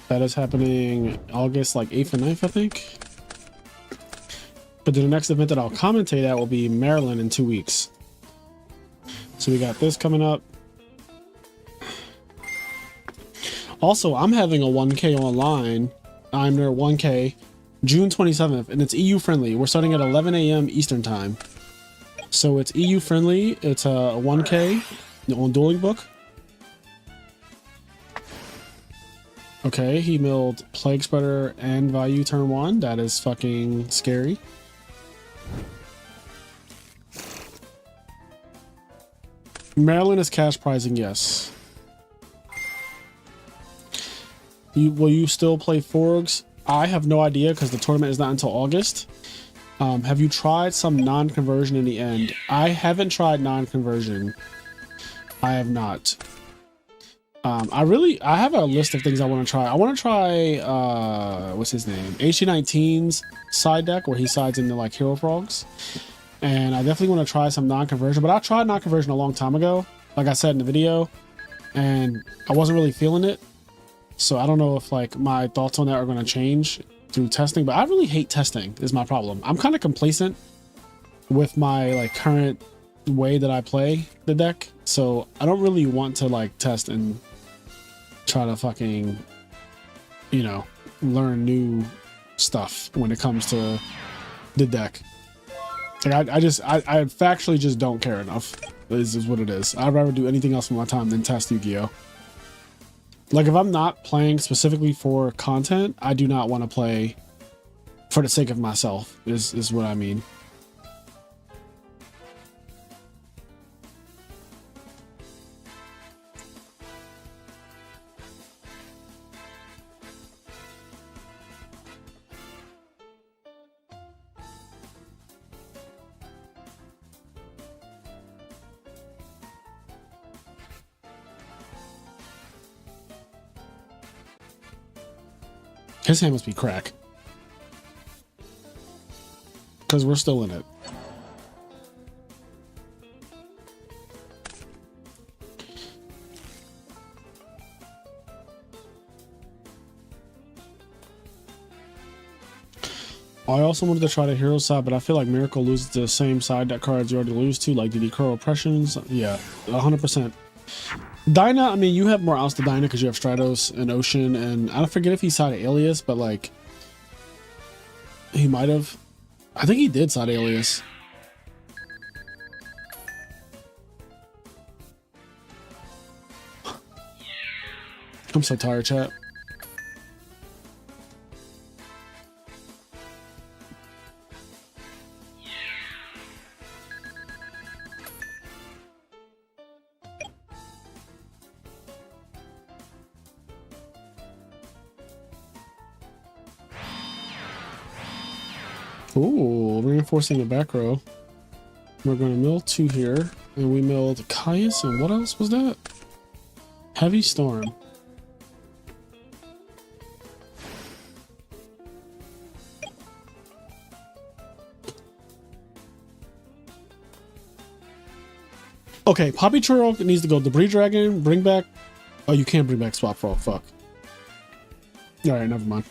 That is happening August like 8th and 9th, I think. But then the next event that I'll commentate at will be Maryland in 2 weeks. So we got this coming up. Also, I'm having a 1K online, IMNerd 1K, June 27th, and it's EU friendly. We're starting at 11 a.m. Eastern time. So it's EU friendly. It's a 1K on Dueling Book. Okay, he milled Plague Spreader and Value turn 1. That is fucking scary. Maryland is cash prizing, yes. Will you still play Forgs? I have no idea because the tournament is not until August. Have you tried some non-conversion in the end? I haven't tried non-conversion. I have not. I have a list of things I want to try. I want to try, what's his name? HD19's side deck where he sides into like Hero Frogs. And I definitely want to try some non-conversion, but I tried non-conversion a long time ago, like I said in the video, and I wasn't really feeling it. So I don't know if like my thoughts on that are going to change through testing, but I really hate testing is my problem. I'm kind of complacent with my like current way that I play the deck. So I don't really want to like test and try to fucking, you know, learn new stuff when it comes to the deck. Like I factually just don't care enough. Is what it is. I'd rather do anything else with my time than test Yu-Gi-Oh. Like if I'm not playing specifically for content, I do not want to play for the sake of myself. Is what I mean. His hand must be crack. Because we're still in it. I also wanted to try the hero side, but I feel like Miracle loses the same side deck cards you already lose to. Like, did he curl oppressions? Yeah, 100%. Dyna, I mean, you have more outs to Dyna because you have Stratos and Ocean, and I don't forget if he sided Alias, but like, he might have. I think he did side Alias. I'm so tired, chat. Ooh, reinforcing the back row. We're going to mill 2 here, and we milled Caius, and what else was that? Heavy Storm. Okay, Poppy Churro needs to go Debris Dragon, bring back... Oh, you can't bring back Swap Frog, fuck. Alright, never mind.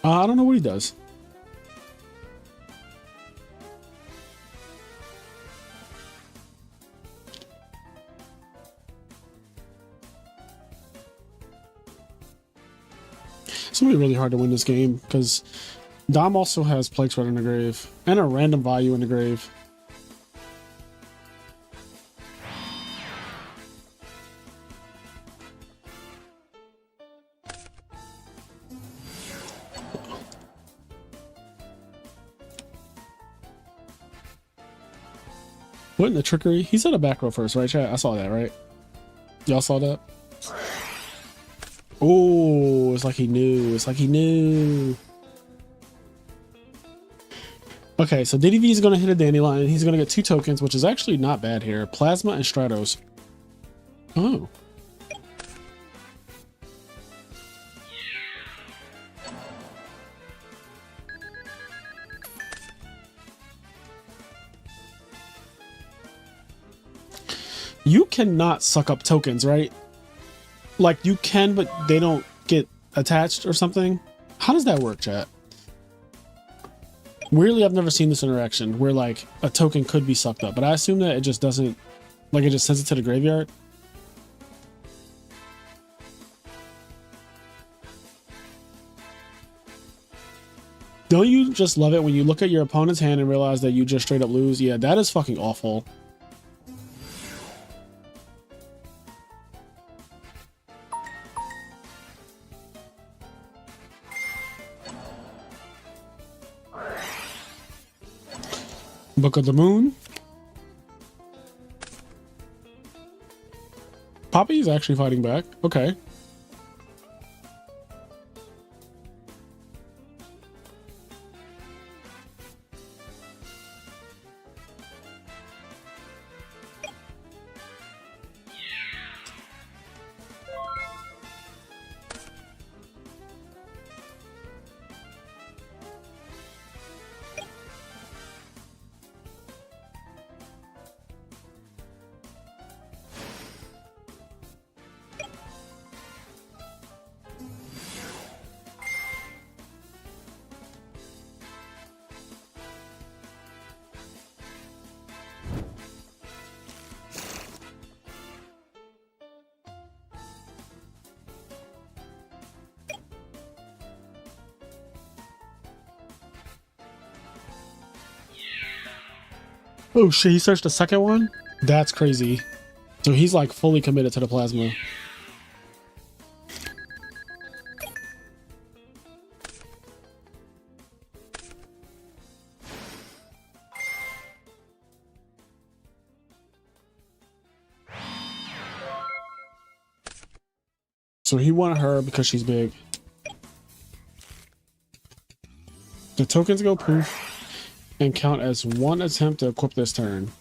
I don't know what he does. It's gonna be really hard to win this game because Dom also has Plague Spreader in the grave and a random value in the grave. What in the trickery? He's at a back row first, right, chat? I saw that, right? Y'all saw that? Oh, it's like he knew. It's like he knew. Okay, so DDV is going to hit a Dandelion. He's going to get 2 tokens, which is actually not bad here. Plasma and Stratos. Oh. You cannot suck up tokens, right? Like, you can, but they don't get attached or something. How does that work, chat? Weirdly, I've never seen this interaction where, like, a token could be sucked up, but I assume that it just doesn't, like, it just sends it to the graveyard. Don't you just love it when you look at your opponent's hand and realize that you just straight up lose? Yeah, that is fucking awful. Book of the Moon. Poppy's actually fighting back. Okay. Oh shit, he searched the second one? That's crazy. So he's like fully committed to the plasma. So he wanted her because she's big. The tokens go poof and count as 1 attempt to equip this turn.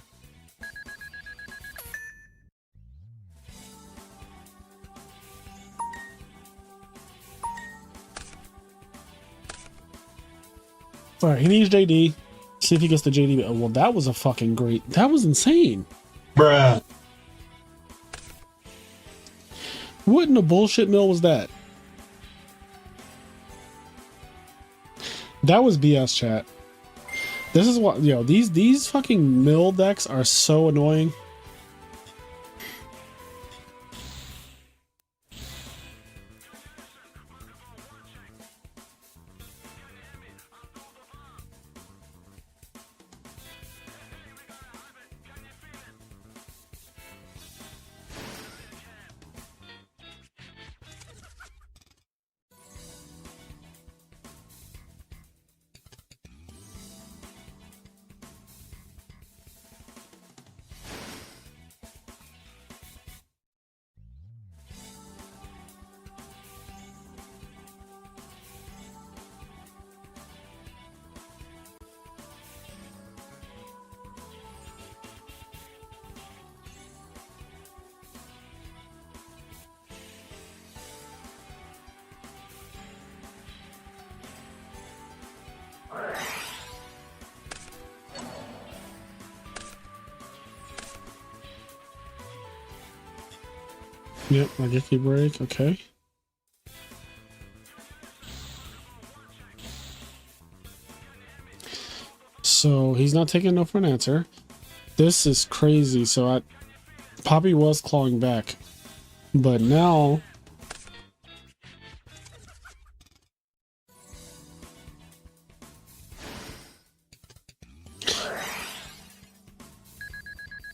Alright, he needs JD. See if he gets the JD. Oh, well, that was a fucking great. That was insane. Bruh. What in the bullshit mill was that? That was BS, chat. This is what, yo, these fucking mill decks are so annoying. Yep, Magiki break, okay. So he's not taking no for an answer. This is crazy. So Poppy was clawing back, but now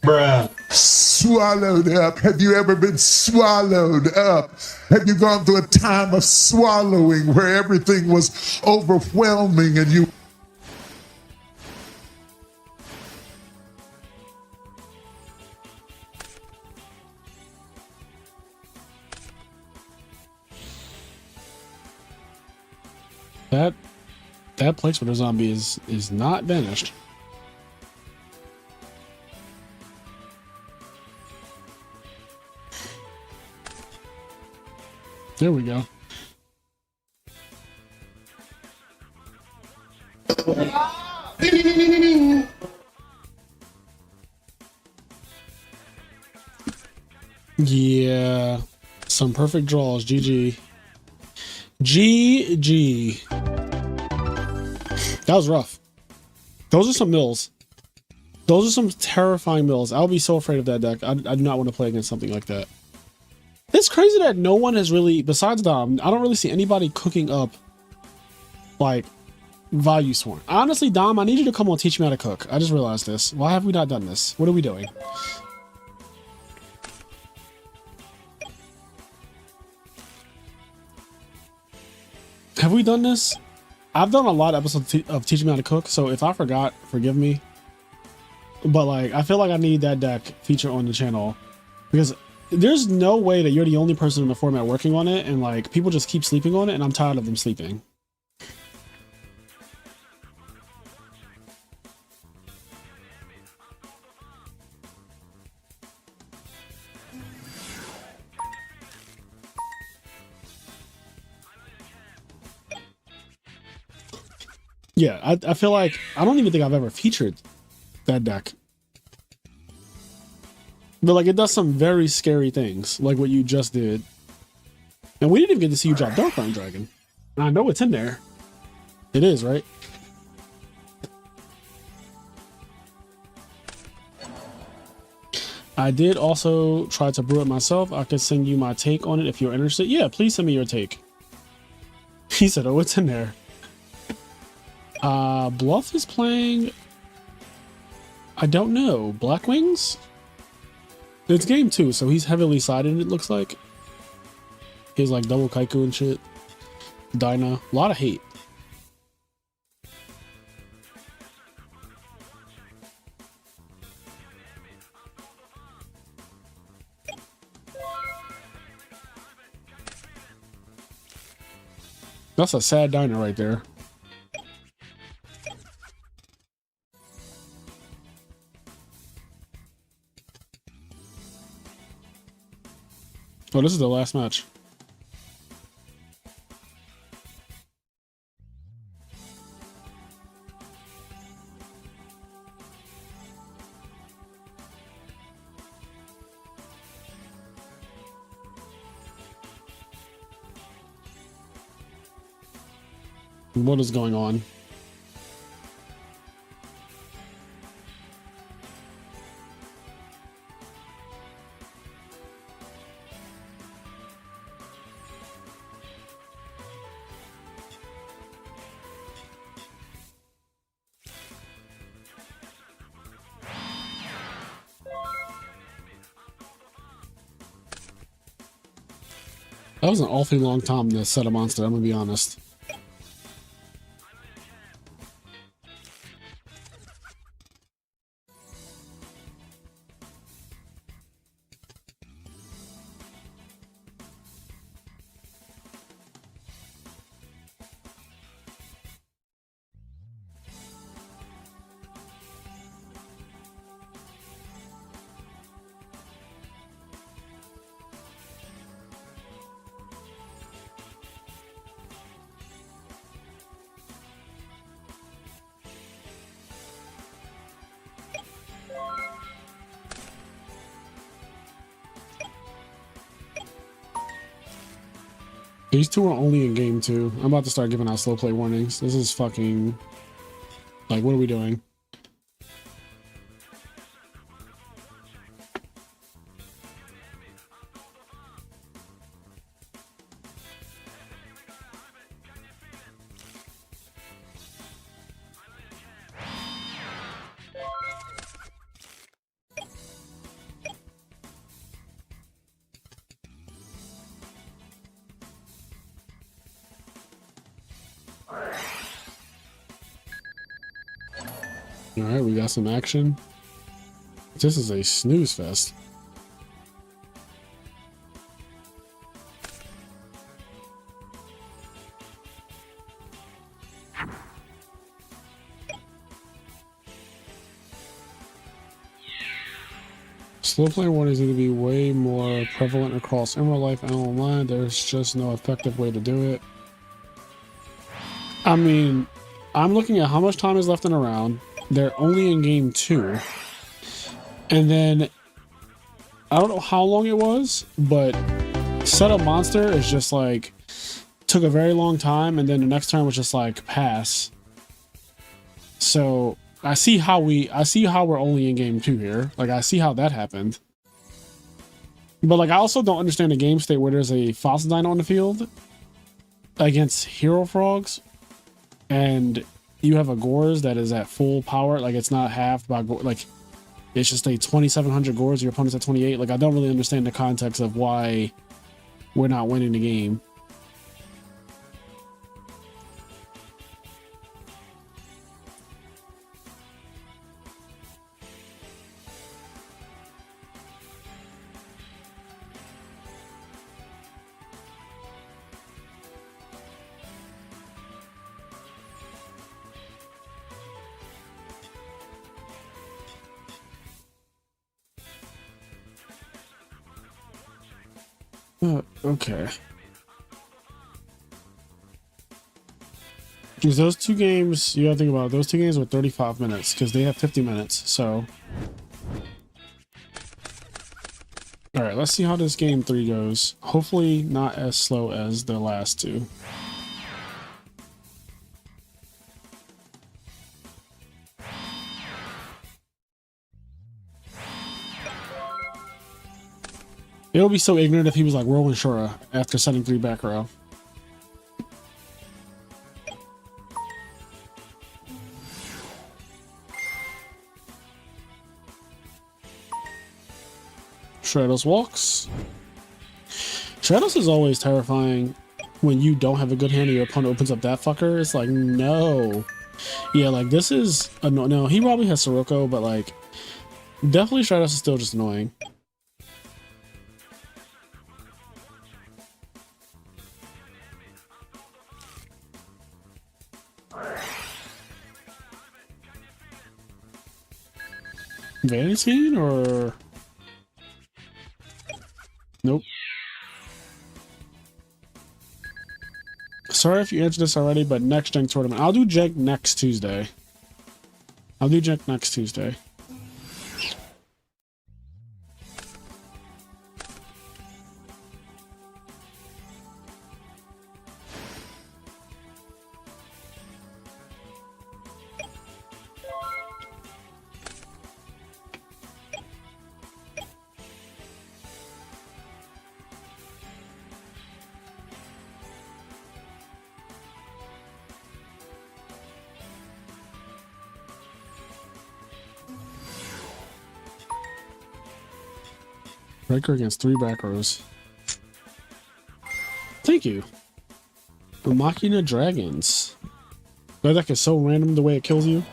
Bruh. Swallowed up. Have you ever been swallowed up? Have you gone through a time of swallowing where everything was overwhelming and you That placeholder zombie is not vanished. There we go. Yeah, some perfect draws. GG. GG. That was rough. Those are some mills. Those are some terrifying mills. I'll be so afraid of that deck. I do not want to play against something like that. It's crazy that no one has really, besides Dom, I don't really see anybody cooking up like value sworn. Honestly, Dom, I need you to come on, teach me how to cook. I just realized this. Why have we not done this? What are we doing? Have we done this? I've done a lot of episodes of teaching me how to cook, so if I forgot, forgive me. But like, I feel like I need that deck feature on the channel because there's no way that you're the only person in the format working on it, and like people just keep sleeping on it, and I'm tired of them sleeping. Yeah, I feel like I don't even think I've ever featured that deck. But like it does some very scary things, like what you just did. And we didn't even get to see you drop Darkline Dragon. And I know it's in there. It is, right? I did also try to brew it myself. I could send you my take on it if you're interested. Yeah, please send me your take. He said, oh, it's in there. Bluff is playing, I don't know, Black Wings? It's game 2, so he's heavily sided, it looks like. He has like double Kaiku and shit. Dyna, a lot of hate. That's a sad Dyna right there. Oh, this is the last match. What is going on? That was an awfully long time to set a monster, I'm gonna be honest. These two are only in game 2. I'm about to start giving out slow play warnings. This is fucking... Like, what are we doing? Alright, we got some action. This is a snooze fest. Slow play warnings need to be way more prevalent across in real life and online. There's just no effective way to do it. I mean, I'm looking at how much time is left in a round. They're only in game 2. And then, I don't know how long it was, but Setup Monster is just like, took a very long time, and then the next turn was just like, pass. So, I see how we're only in game 2 here. Like, I see how that happened. But like, I also don't understand a game state where there's a fossil dino on the field against hero frogs, and you have a Gores that is at full power. Like, it's not halved by like, it's just a 2,700 Gores. Your opponent's at 28. Like, I don't really understand the context of why we're not winning the game. Okay. Because those two games, you gotta think about it, those two games were 35 minutes because they have 50 minutes. So, all right, let's see how this game 3 goes. Hopefully, not as slow as the last two. It would be so ignorant if he was like rolling Shura after setting 3 back row. Stratos walks. Stratos is always terrifying when you don't have a good hand and your opponent opens up that fucker. It's like, no. Yeah, like this is... no, he probably has Sirocco, but like... Definitely Stratos is still just annoying. Vanity or... Nope. Sorry if you answered this already, but next Jenk tournament. I'll do Jenk next Tuesday. Breaker against 3 back rows. Thank you. The Machina Dragons. That deck is so random the way it kills you.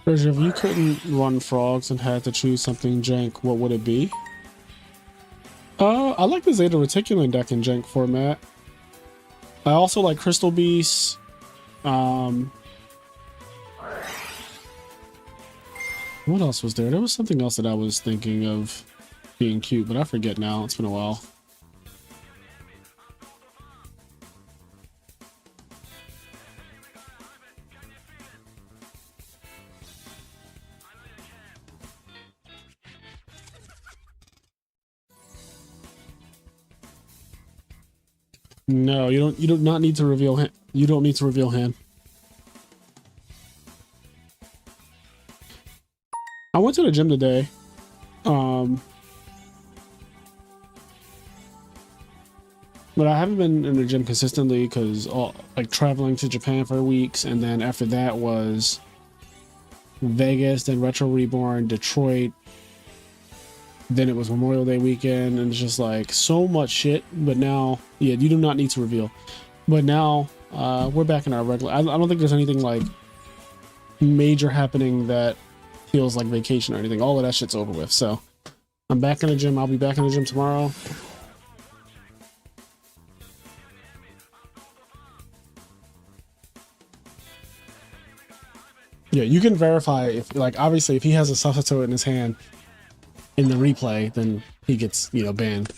If you couldn't run frogs and had to choose something jank, what would it be? I like the Zeta Reticulan deck in jank format. I also like Crystal Beasts. What else was there? There was something else that I was thinking of being cute, but I forget now. It's been a while. No, you don't. You do not need to reveal him. You don't need to reveal him. I went to the gym today. But I haven't been in the gym consistently because like traveling to Japan for weeks, and then after that was Vegas, then Retro Reborn, Detroit. Then it was Memorial Day weekend, and it's just like so much shit. But now, yeah, you do not need to reveal. But now we're back in our regular. I don't think there's anything like major happening that feels like vacation or anything. All of that shit's over with. So I'm back in the gym. I'll be back in the gym tomorrow. Yeah, you can verify if, like, obviously if he has a substitute in his hand in the replay, then he gets, you know, banned.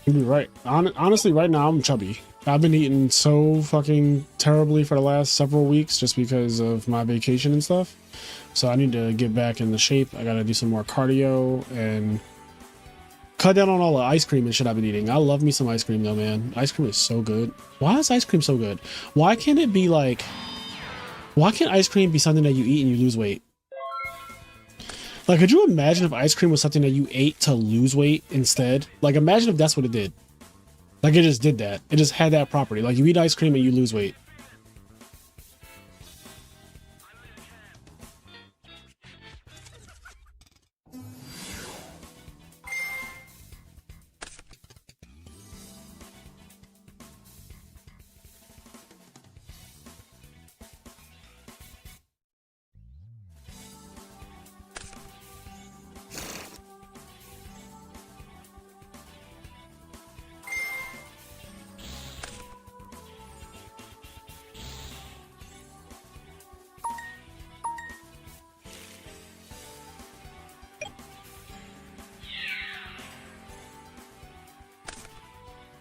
You're right. Honestly, right now I'm chubby. I've been eating so fucking terribly for the last several weeks just because of my vacation and stuff. So I need to get back in the shape. I gotta do some more cardio and cut down on all the ice cream and shit I've been eating. I love me some ice cream though, man. Ice cream is so good. Why is ice cream so good? Why can't it be like... Why can't ice cream be something that you eat and you lose weight? Like, could you imagine if ice cream was something that you ate to lose weight instead? Like, imagine if that's what it did. Like, it just did that. It just had that property. Like, you eat ice cream and you lose weight.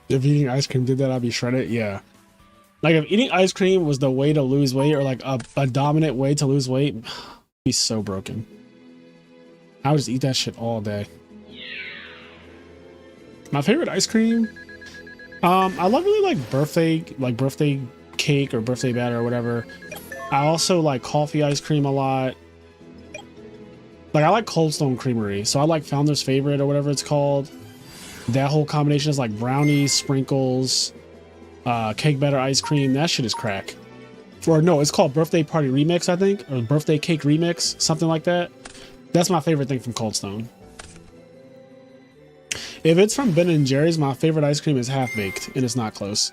If eating ice cream did that, I'd be shredded. Yeah. Like, if eating ice cream was the way to lose weight, or like a dominant way to lose weight, I'd be so broken. I would just eat that shit all day. My favorite ice cream? I love really like birthday cake or birthday batter or whatever. I also like coffee ice cream a lot. Like, I like Cold Stone Creamery, so I like Founder's Favorite or whatever it's called. That whole combination is like brownies, sprinkles, cake batter ice cream. That shit is crack. Or no, it's called Birthday Party Remix, I think, or Birthday Cake Remix, something like that. That's my favorite thing from Cold Stone. If it's from Ben & Jerry's, my favorite ice cream is Half Baked, and it's not close.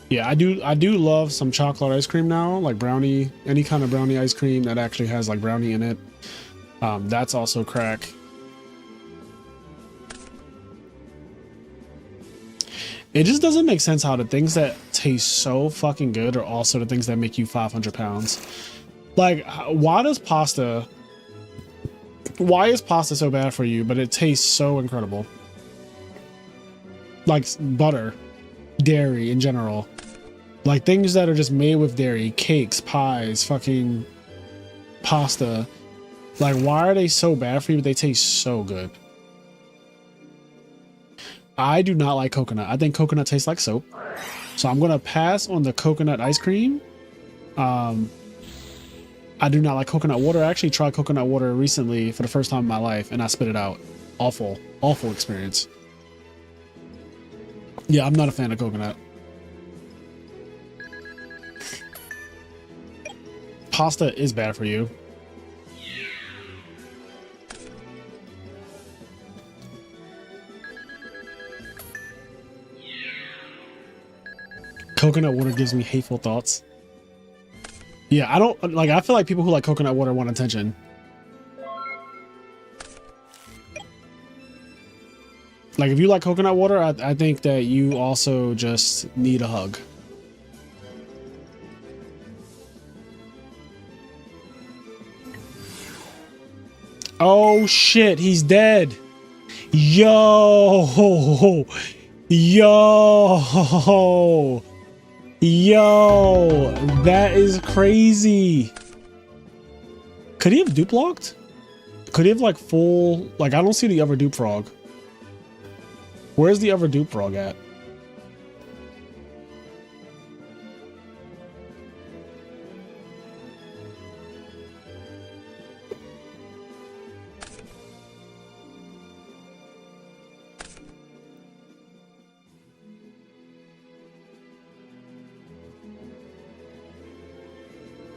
Yeah, I do love some chocolate ice cream now, like brownie, any kind of brownie ice cream that actually has like brownie in it. That's also crack. It just doesn't make sense how the things that taste so fucking good are also the things that make you 500 pounds. Like, why is pasta so bad for you, but it tastes so incredible? Like butter, dairy in general. Like things that are just made with dairy, cakes, pies, fucking pasta. Like, why are they so bad for you, but they taste so good? I do not like coconut. I think coconut tastes like soap. So I'm going to pass on the coconut ice cream. I do not like coconut water. I actually tried coconut water recently for the first time in my life, and I spit it out. Awful, awful experience. Yeah, I'm not a fan of coconut. Pasta is bad for you. Coconut water gives me hateful thoughts. Yeah, I don't like, I feel like people who like coconut water want attention. Like, if you like coconut water, I think that you also just need a hug. Oh shit, he's dead. Yo, Yo, yo, that is crazy. Could he have dupe locked? Could he have like full, like I don't see the other dupe frog. Where's the other dupe frog at?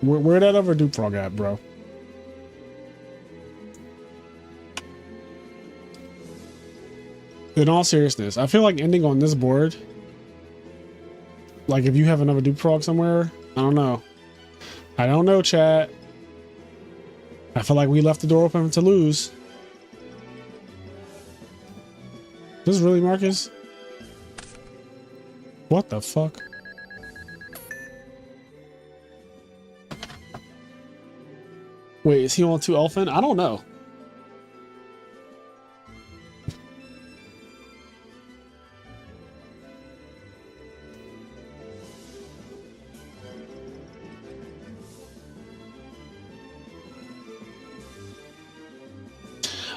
Where that other dupe frog at, bro? In all seriousness, I feel like ending on this board, like if you have another dupe frog somewhere, I don't know. I don't know, chat. I feel like we left the door open to lose. This is really Marcus? What the fuck? Wait, is he on 2 elephant? I don't know.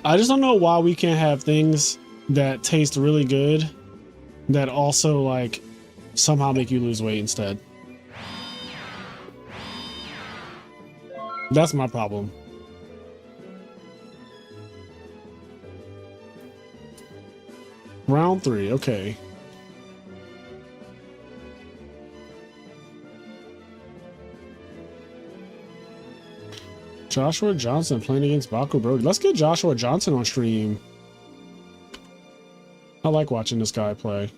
I just don't know why we can't have things that taste really good that also like somehow make you lose weight instead. That's my problem. Round 3, okay. Joshua Johnson playing against Baku Brody. Let's get Joshua Johnson on stream. I like watching this guy play.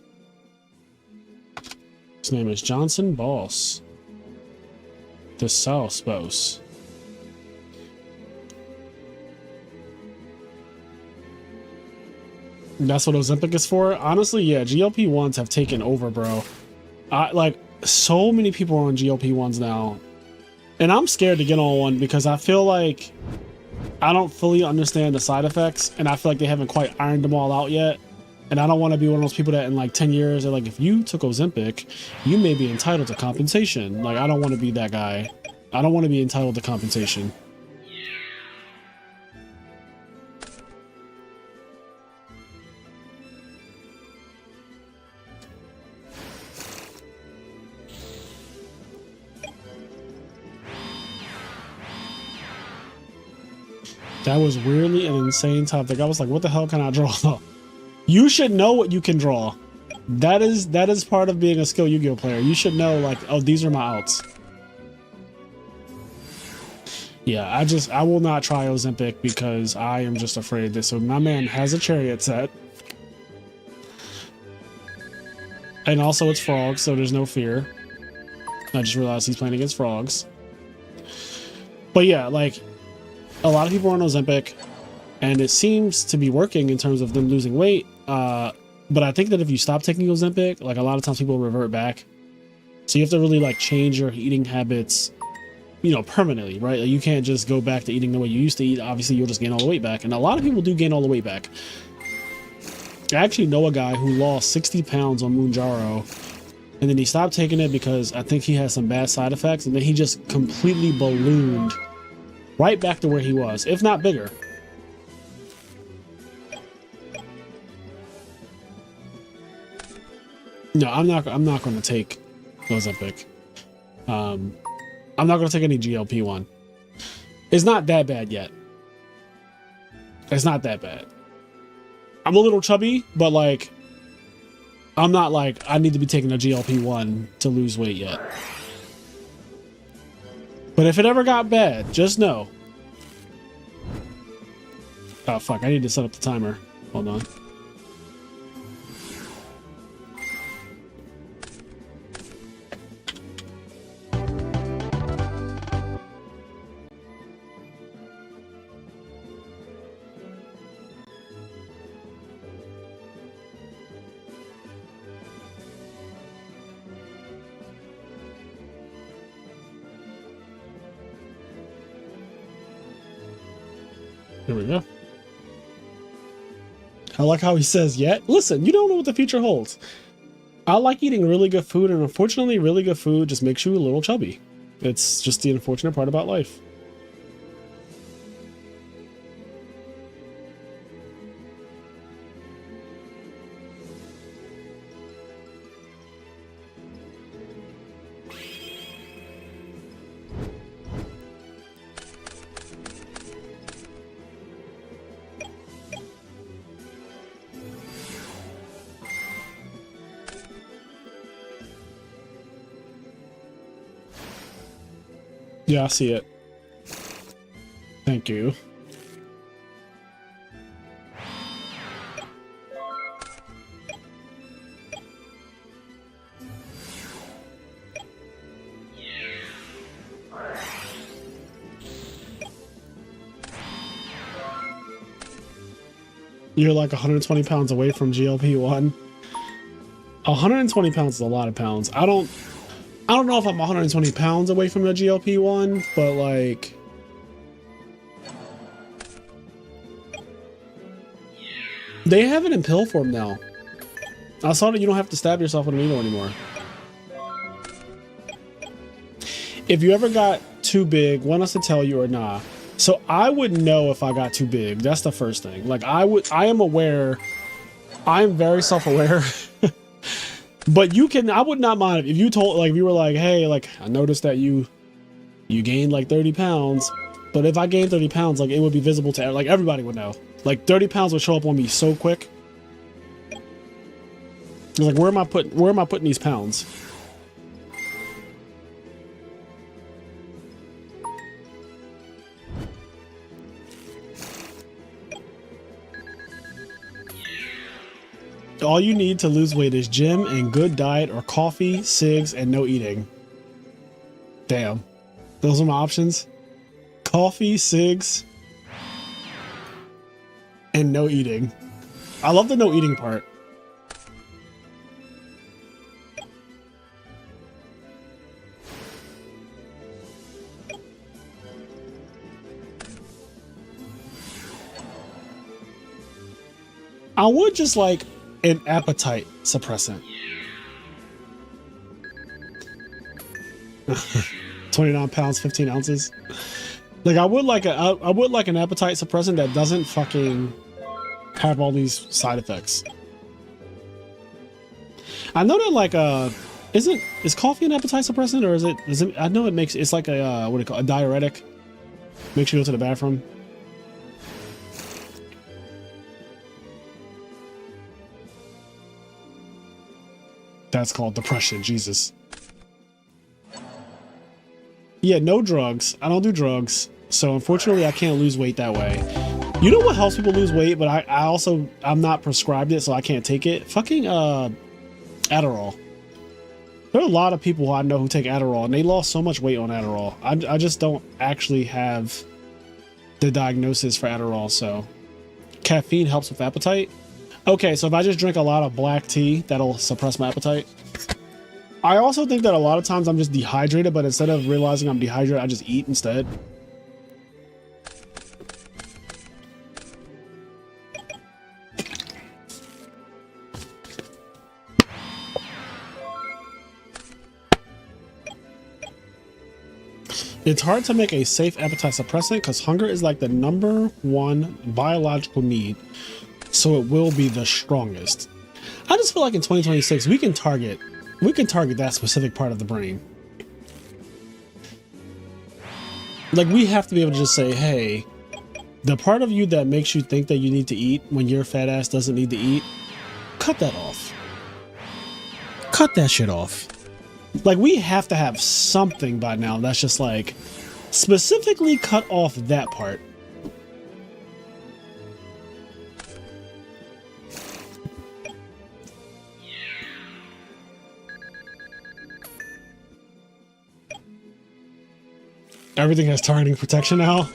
His name is Johnson Boss. The South Boss. That's what Ozempic is for? Honestly, yeah, GLP-1s have taken over, bro. Like, so many people are on GLP-1s now. And I'm scared to get on one because I feel like I don't fully understand the side effects, and I feel like they haven't quite ironed them all out yet. And I don't want to be one of those people that in like 10 years, they're like, if you took Ozempic, you may be entitled to compensation. Like, I don't want to be that guy. I don't want to be entitled to compensation. That was weirdly an insane topic. I was like, what the hell can I draw? You should know what you can draw. That is part of being a skilled Yu-Gi-Oh player. You should know, like, oh, these are my outs. Yeah, I will not try Ozempic because I am just afraid that. So my man has a chariot set. And also it's frogs, so there's no fear. I just realized he's playing against frogs. But yeah, like, a lot of people are on Ozempic, and it seems to be working in terms of them losing weight. But I think that if you stop taking Ozempic, like a lot of times people revert back. So you have to really like change your eating habits, you know, permanently, right? Like, you can't just go back to eating the way you used to eat. Obviously, you'll just gain all the weight back. And a lot of people do gain all the weight back. I actually know a guy who lost 60 pounds on Moonjaro, and then he stopped taking it because I think he had some bad side effects, and then he just completely ballooned right back to where he was, if not bigger. No, I'm not going to take Ozempic. I'm not going to take any GLP-1. It's not that bad yet. It's not that bad. I'm a little chubby, but like, I'm not like I need to be taking a GLP-1 to lose weight yet. But if it ever got bad, just know. Oh, fuck. I need to set up the timer. Hold on. Here we go. I like how he says yet. Listen, you don't know what the future holds. I like eating really good food, and unfortunately, really good food just makes you a little chubby. It's just the unfortunate part about life. Yeah, I see it. Thank you. You're like 120 pounds away from GLP-1. 120 pounds is a lot of pounds. I don't know if I'm 120 pounds away from the GLP-1, but like, they have it in pill form now. I saw that you don't have to stab yourself with a needle anymore. If you ever got too big, want us to tell you or nah? So I would know if I got too big. That's the first thing. Like I am aware. I am very self-aware. But I would not mind if you told, like, if you were like, hey, like, I noticed that you gained like 30 pounds, but if I gained 30 pounds, like, it would be visible to, like, everybody would know. Like, 30 pounds would show up on me so quick. Like, where am I putting these pounds? All you need to lose weight is gym and good diet, or coffee, cigs, and no eating. Damn. Those are my options. Coffee, cigs, and no eating. I love the no eating part. I would just like an appetite suppressant. 29 pounds, 15 ounces. Like I would like an appetite suppressant that doesn't fucking have all these side effects. I know that like is coffee an appetite suppressant, or is it I know it's like a what do you call it, a diuretic. Makes you go to the bathroom. That's called depression. Jesus. Yeah, no drugs. I don't do drugs. So unfortunately, I can't lose weight that way. You know what helps people lose weight, but I'm not prescribed it, so I can't take it? Fucking Adderall. There are a lot of people I know who take Adderall, and they lost so much weight on Adderall. I just don't actually have the diagnosis for Adderall, so. Caffeine helps with appetite. Okay, so if I just drink a lot of black tea, that'll suppress my appetite. I also think that a lot of times I'm just dehydrated, but instead of realizing I'm dehydrated, I just eat instead. It's hard to make a safe appetite suppressant because hunger is like the #1 biological need. So it will be the strongest. I just feel like in 2026 we can target that specific part of the brain. Like we have to be able to just say, hey, the part of you that makes you think that you need to eat when your fat ass doesn't need to eat, cut that off. Cut that shit off. Like we have to have something by now that's just like specifically cut off that part. Everything has targeting protection now.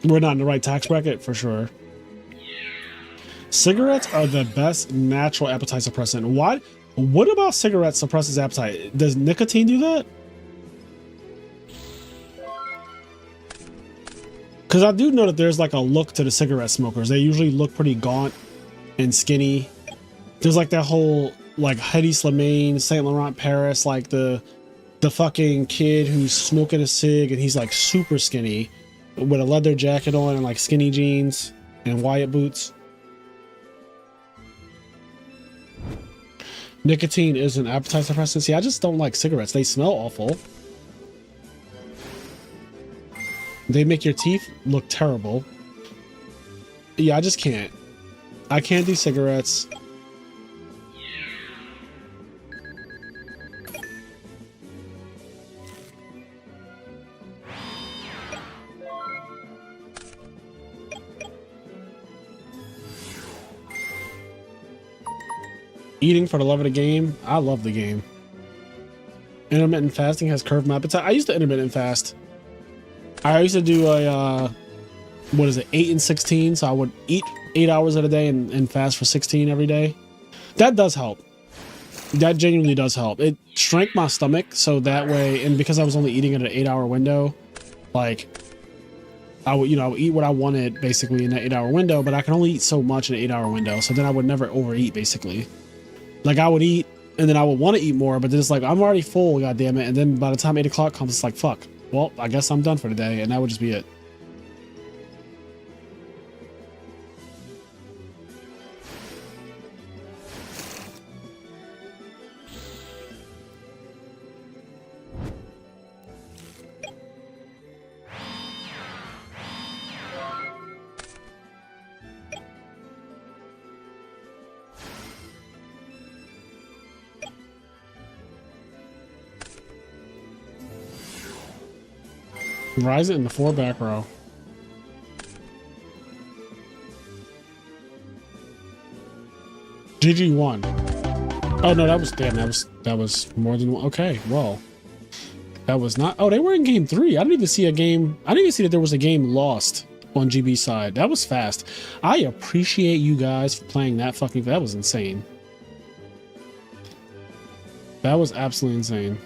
We're not in the right tax bracket for sure. Cigarettes are the best natural appetite suppressant. What about cigarettes suppresses appetite? Does nicotine do that? Because I do know that there's like a look to the cigarette smokers. They usually look pretty gaunt and skinny. There's like that whole like Hedy Slimane, Saint Laurent Paris, like the fucking kid who's smoking a cig and he's like super skinny with a leather jacket on and like skinny jeans and Wyatt boots. Nicotine is an appetite suppressant. See, I just don't like cigarettes. They smell awful. They make your teeth look terrible. Yeah, I just can't. I can't do cigarettes. Eating for the love of the game. I love the game. Intermittent fasting has curbed my appetite. I used to intermittent fast. I used to do a, what is it, 8 and 16. So I would eat 8 hours at a day and fast for 16 every day. That does help. That genuinely does help. It shrank my stomach so that way, and because I was only eating at an 8-hour window, like I would, I would eat what I wanted basically in that 8-hour window, but I can only eat so much in an 8-hour window. So then I would never overeat basically. Like I would eat and then I would want to eat more, but then it's like, I'm already full, God damn it. And then by the time 8 o'clock comes, it's like, fuck, well, I guess I'm done for the day. And that would just be it. Rise it in the 4 back row. GG won. Oh no, that was more than one. Okay, well, that was not. Oh, they were in game 3. I didn't even see a game. I didn't even see that there was a game lost on GB side. That was fast. I appreciate you guys for playing that fucking. That was insane. That was absolutely insane.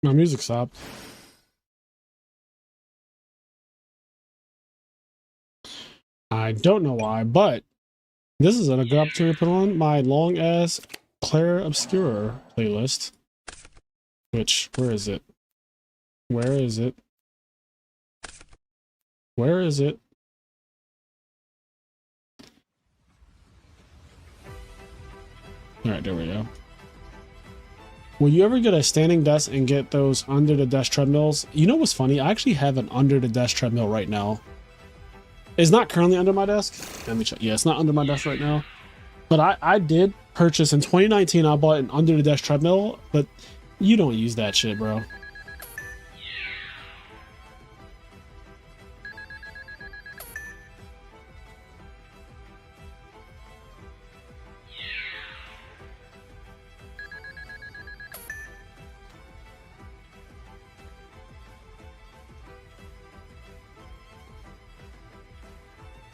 My music stopped. I don't know why, but this is a good opportunity to put on my long ass Claire Obscura playlist. Which, where is it? Where is it? Where is it? Alright, there we go. Will you ever get a standing desk and get those under the desk treadmills? You know what's funny? I actually have an under the desk treadmill right now. It's not currently under my desk. Let me check. Yeah, it's not under my desk right now. But I did purchase in 2019. I bought an under the desk treadmill, but you don't use that shit, bro.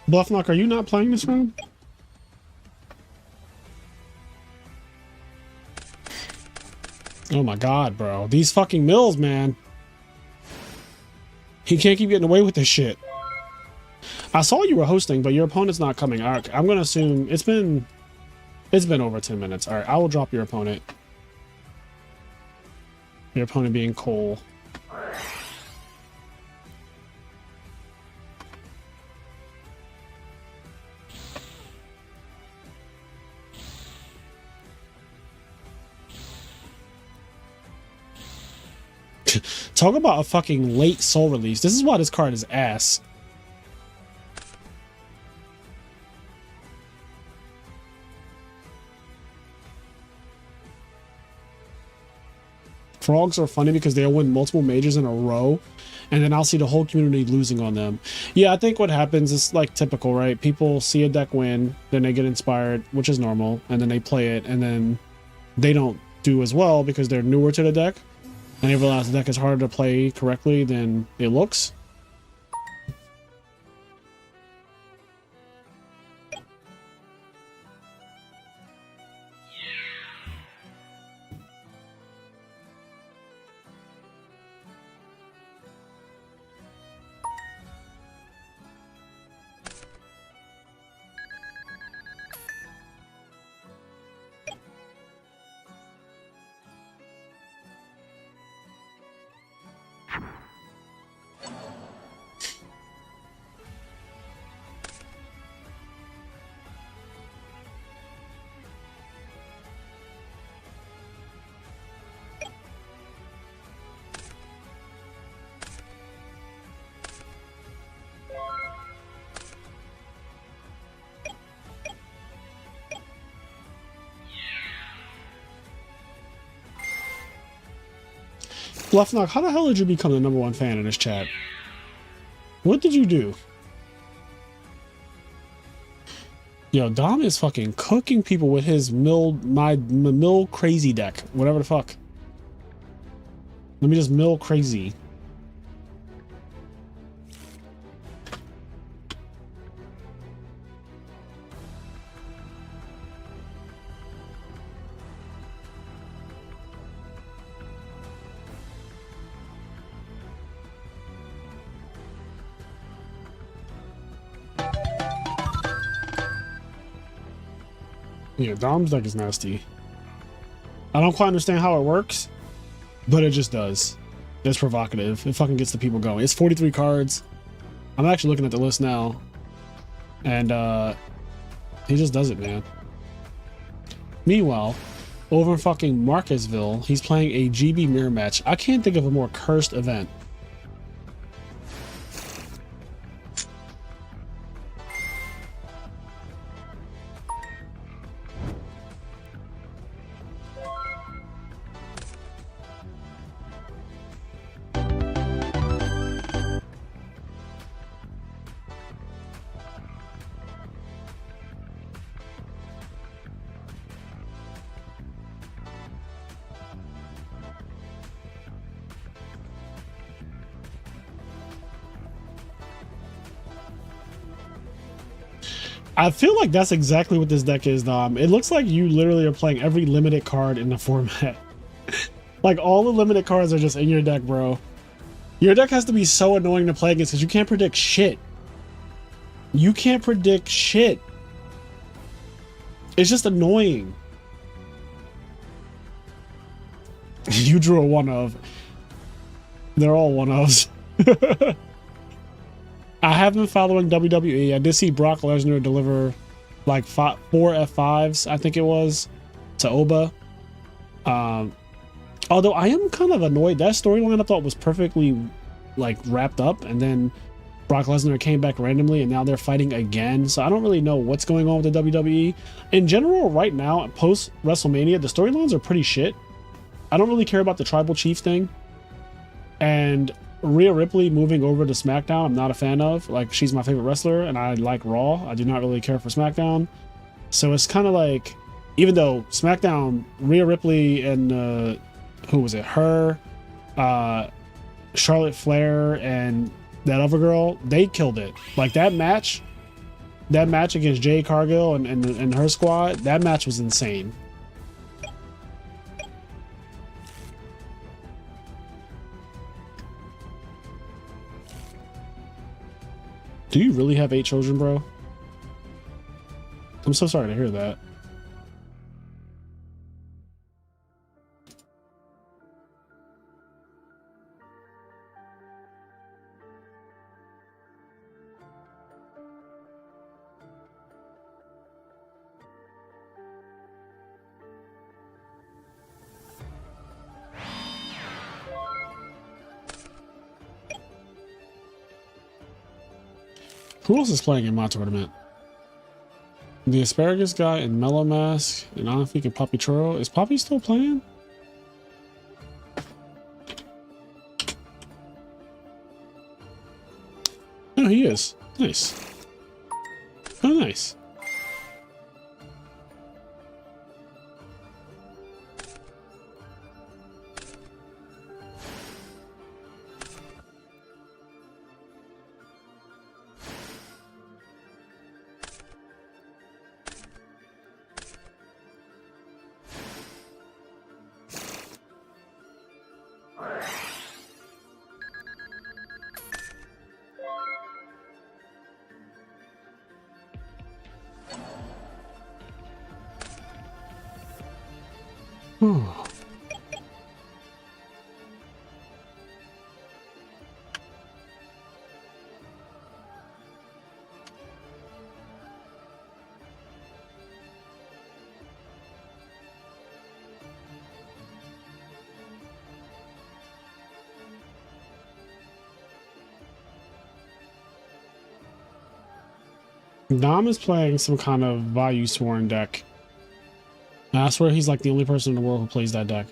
Bluffknock, are you not playing this round? Oh my god, bro. These fucking mills, man. He can't keep getting away with this shit. I saw you were hosting, but your opponent's not coming. All right, I'm gonna assume it's been over 10 minutes. All right, I will drop your opponent. Your opponent being Cole. Talk about a fucking late soul release. This is why this card is ass. Frogs are funny because they'll win multiple majors in a row, and then I'll see the whole community losing on them. Yeah, I think what happens is like typical, right? People see a deck win, then they get inspired, which is normal, and then they play it, and then they don't do as well because they're newer to the deck, and they realize the deck is harder to play correctly than it looks. Bluffknock, how the hell did you become the #1 fan in this chat? What did you do? Yo, Dom is fucking cooking people with his mill crazy deck. Whatever the fuck. Let me just mill crazy. Yeah, Dom's deck is nasty. I don't quite understand how it works, but it just does. It's provocative. It fucking gets the people going. It's 43 cards. I'm actually looking at the list now. And he just does it, man. Meanwhile, over in fucking Marcusville, he's playing a GB mirror match. I can't think of a more cursed event. I feel like that's exactly what this deck is, Dom. It looks like you literally are playing every limited card in the format. Like, all the limited cards are just in your deck, bro. Your deck has to be so annoying to play against because you can't predict shit. You can't predict shit. It's just annoying. You drew a one of. They're all one ofs. I have been following WWE. I did see Brock Lesnar deliver like 4 F5s, I think it was, to Oba. Although I am kind of annoyed. That storyline I thought was perfectly like wrapped up, and then Brock Lesnar came back randomly, and now they're fighting again. So I don't really know what's going on with the WWE. In general, right now, post WrestleMania, the storylines are pretty shit. I don't really care about the Tribal Chief thing. And Rhea Ripley moving over to SmackDown, I'm not a fan of. Like, she's my favorite wrestler, and I like Raw. I do not really care for SmackDown. So it's kind of like, even though SmackDown, Rhea Ripley and who was it? Her, Charlotte Flair, and that other girl, they killed it. Like, that match against Jade Cargill and her squad, that match was insane. Do you really have 8 children, bro? I'm so sorry to hear that. Who else is playing in my tournament? The Asparagus guy and Mellow Mask and Anfik and Poppy Churro. Is Poppy still playing? Oh, he is. Nice. Oh, nice. Whew. Dom is playing some kind of Vayu Sworn deck. I swear he's like the only person in the world who plays that deck.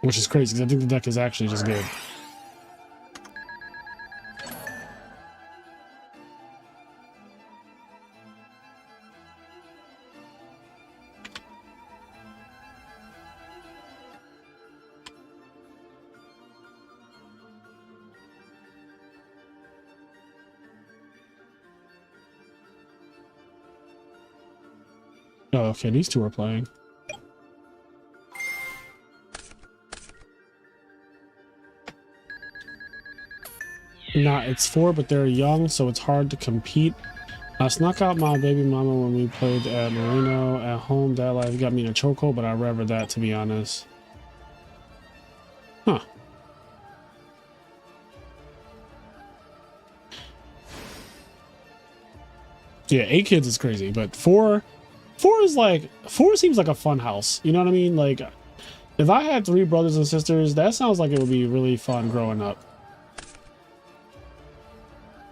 Which is crazy, because I think the deck is actually just good. Oh, okay, these two are playing. Nah, it's 4, but they're young, so it's hard to compete. I snuck out my baby mama when we played at Marino at home. That life got me in a chokehold, but I revered that, to be honest. Huh. Yeah, 8 kids is crazy, but 4 is like, 4 seems like a fun house. You know what I mean? Like, if I had 3 brothers and sisters, that sounds like it would be really fun growing up.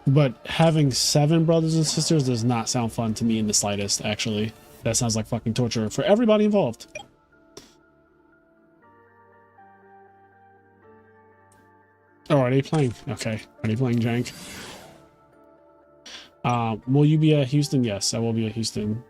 But having 7 brothers and sisters does not sound fun to me in the slightest, actually. That sounds like fucking torture for everybody involved. Oh, are they playing? Okay. Are they playing Jank? Will you be at Houston? Yes, I will be at Houston.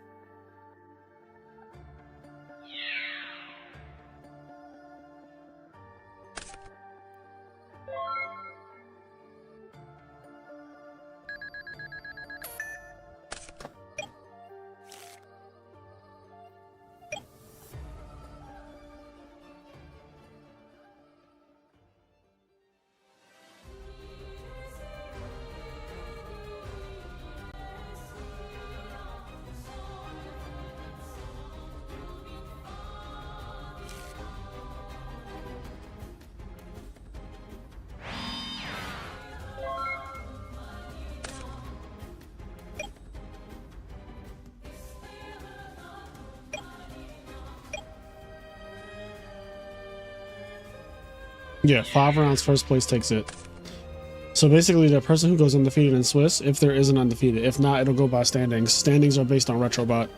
Yeah, 5 rounds, first place takes it. So basically, the person who goes undefeated in Swiss, if there is an undefeated. If not, it'll go by standings. Standings are based on Retrobot.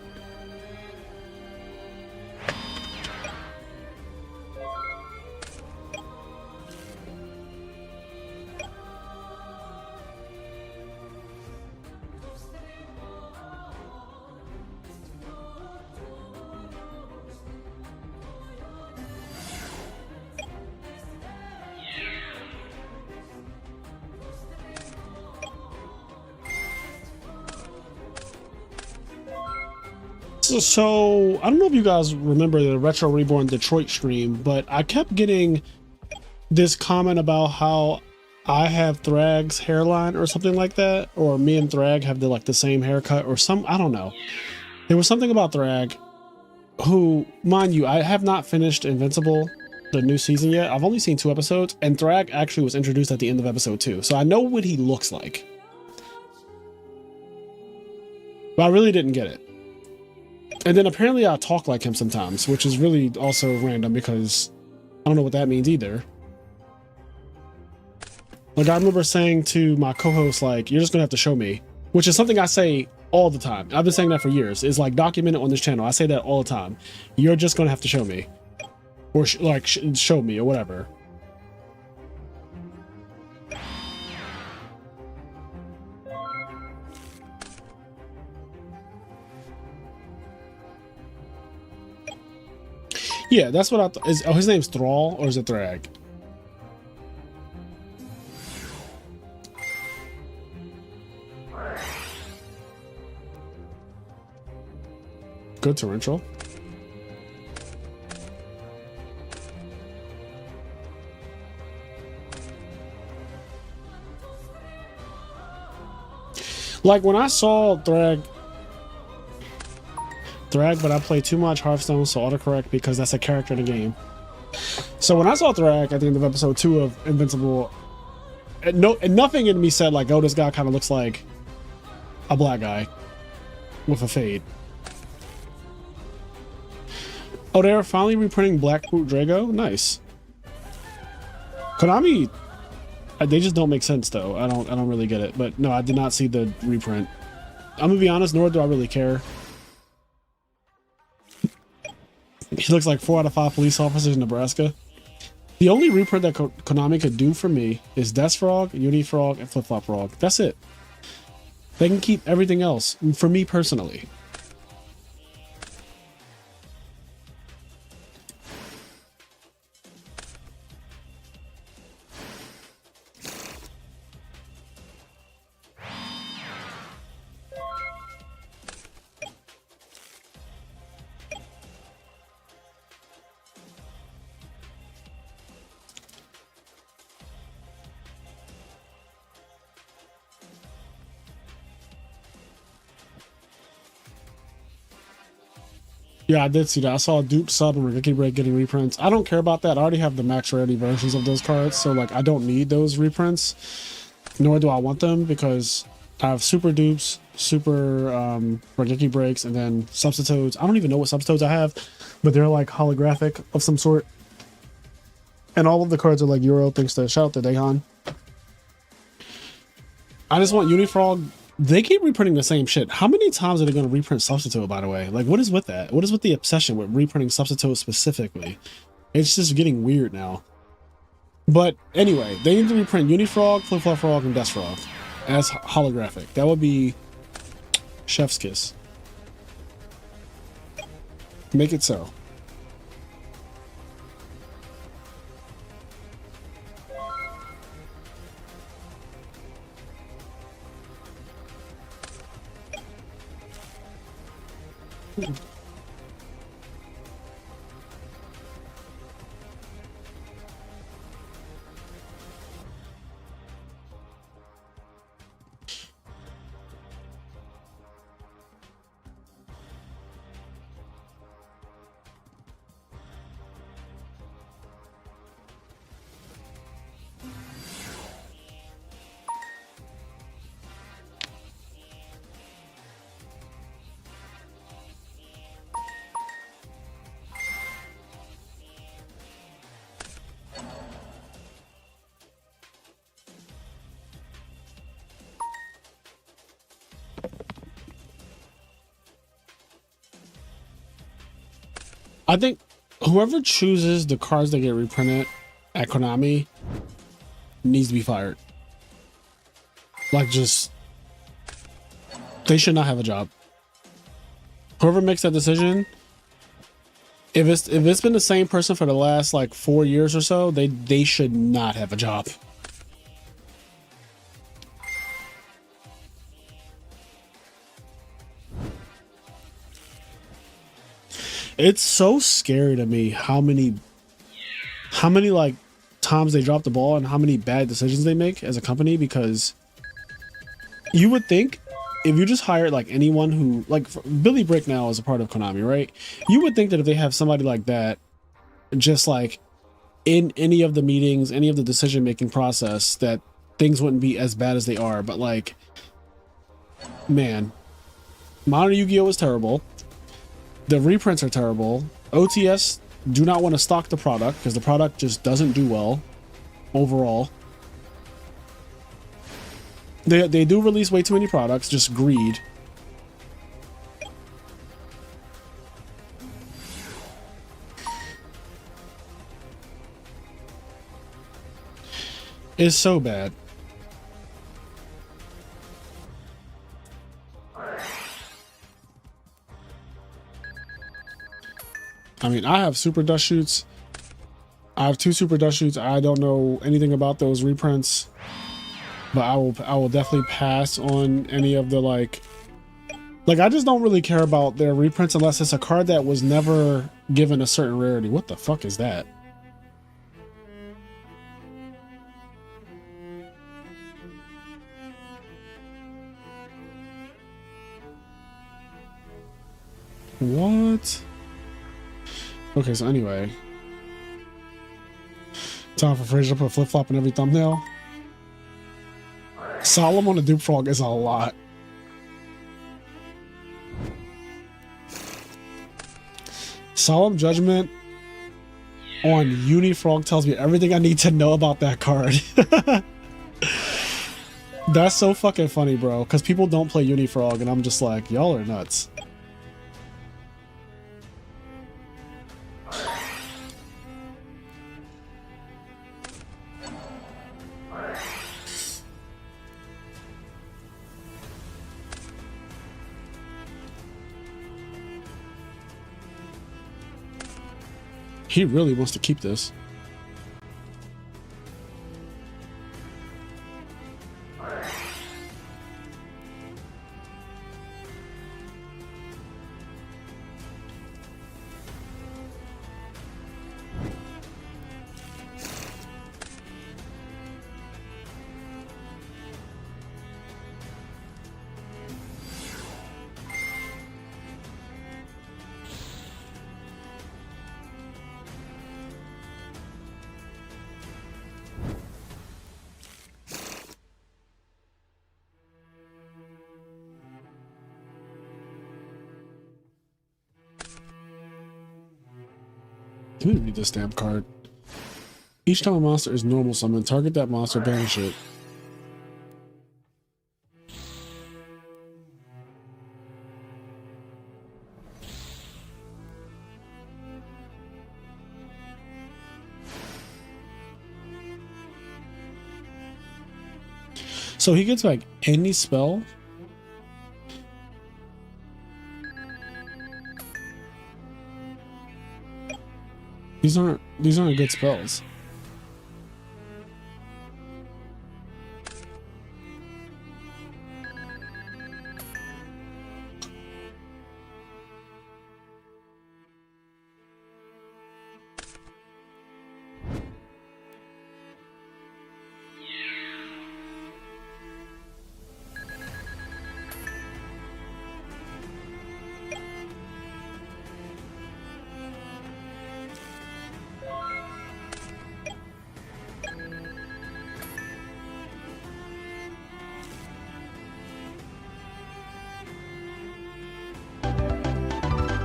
So, I don't know if you guys remember the Retro Reborn Detroit stream, but I kept getting this comment about how I have Thrag's hairline or something like that, or me and Thrag have the same haircut or some, I don't know. There was something about Thrag, who, mind you, I have not finished Invincible, the new season yet. I've only seen 2 episodes, and Thrag actually was introduced at the end of episode 2, so I know what he looks like. But I really didn't get it. And then apparently I talk like him sometimes, which is really also random because I don't know what that means either. Like, I remember saying to my co-host, like, you're just gonna have to show me, which is something I say all the time. I've been saying that for years. It's like documented on this channel. I say that all the time. You're just gonna have to show me, or show me, or whatever. Yeah, that's what I thought. Oh, his name's Thrall, or is it Thrag? Good torrential. Like when I saw Thrag, but I play too much Hearthstone, so autocorrect because that's a character in the game. So when I saw Thrag at the end of episode 2 of Invincible, and nothing in me said like, oh, this guy kind of looks like a black guy with a fade. Oh, they're finally reprinting Blackroot Drago? Nice. Konami, they just don't make sense though. I don't really get it. But no, I did not see the reprint. I'm gonna be honest, nor do I really care. He looks like 4 out of 5 police officers in Nebraska. The only reprint that Konami could do for me is Death Frog, Uni Frog, and Flip Flop Frog. That's it. They can keep everything else, for me personally. Yeah, I did see that. I saw Dupe Sub and Ricky Break getting reprints. I don't care about that. I already have the max rarity versions of those cards, so like I don't need those reprints, nor do I want them because I have Super Dupes, Super Regeki Breaks, and then Substitutes. I don't even know what Substitutes I have, but they're like holographic of some sort. And all of the cards are like Euro, thanks to shout out to Dahan. I just want Unifrog. They keep reprinting the same shit. How many times are they going to reprint Substitute, by the way? Like, what is with that? What is with the obsession with reprinting Substitute specifically? It's just getting weird now. But anyway, they need to reprint Unifrog, Flip Flop Frog, and Death Frog as holographic. That would be chef's kiss. Make it so. I think whoever chooses the cards that get reprinted at Konami needs to be fired. Like, just, they should not have a job. Whoever makes that decision, if it's been the same person for the last like 4 years or so, they should not have a job. It's so scary to me how many like times they drop the ball and how many bad decisions they make as a company, because you would think if you just hired like anyone who, like Billy Brick now is a part of Konami, right? You would think that if they have somebody like that just like in any of the meetings, any of the decision making process, that things wouldn't be as bad as they are. But like, man, Modern Yu-Gi-Oh is terrible. The reprints are terrible. OTS do not want to stock the product because the product just doesn't do well overall. They do release way too many products, just greed. It's so bad. I mean, I have super dust shoots. I have 2 super dust shoots. I don't know anything about those reprints, but I will definitely pass on any of the like I just don't really care about their reprints unless it's a card that was never given a certain rarity. What the fuck is that? What? Okay, so anyway. Time for Fraser to put a flip-flop in every thumbnail. Solemn on a dupe frog is a lot. Solemn Judgment on Unifrog tells me everything I need to know about that card. That's so fucking funny, bro, because people don't play Unifrog, and I'm just like, y'all are nuts. He really wants to keep this. Let me read this damn card. Each time a monster is normal summoned, target that monster, banish it. So he gets like any spell. These aren't good spells.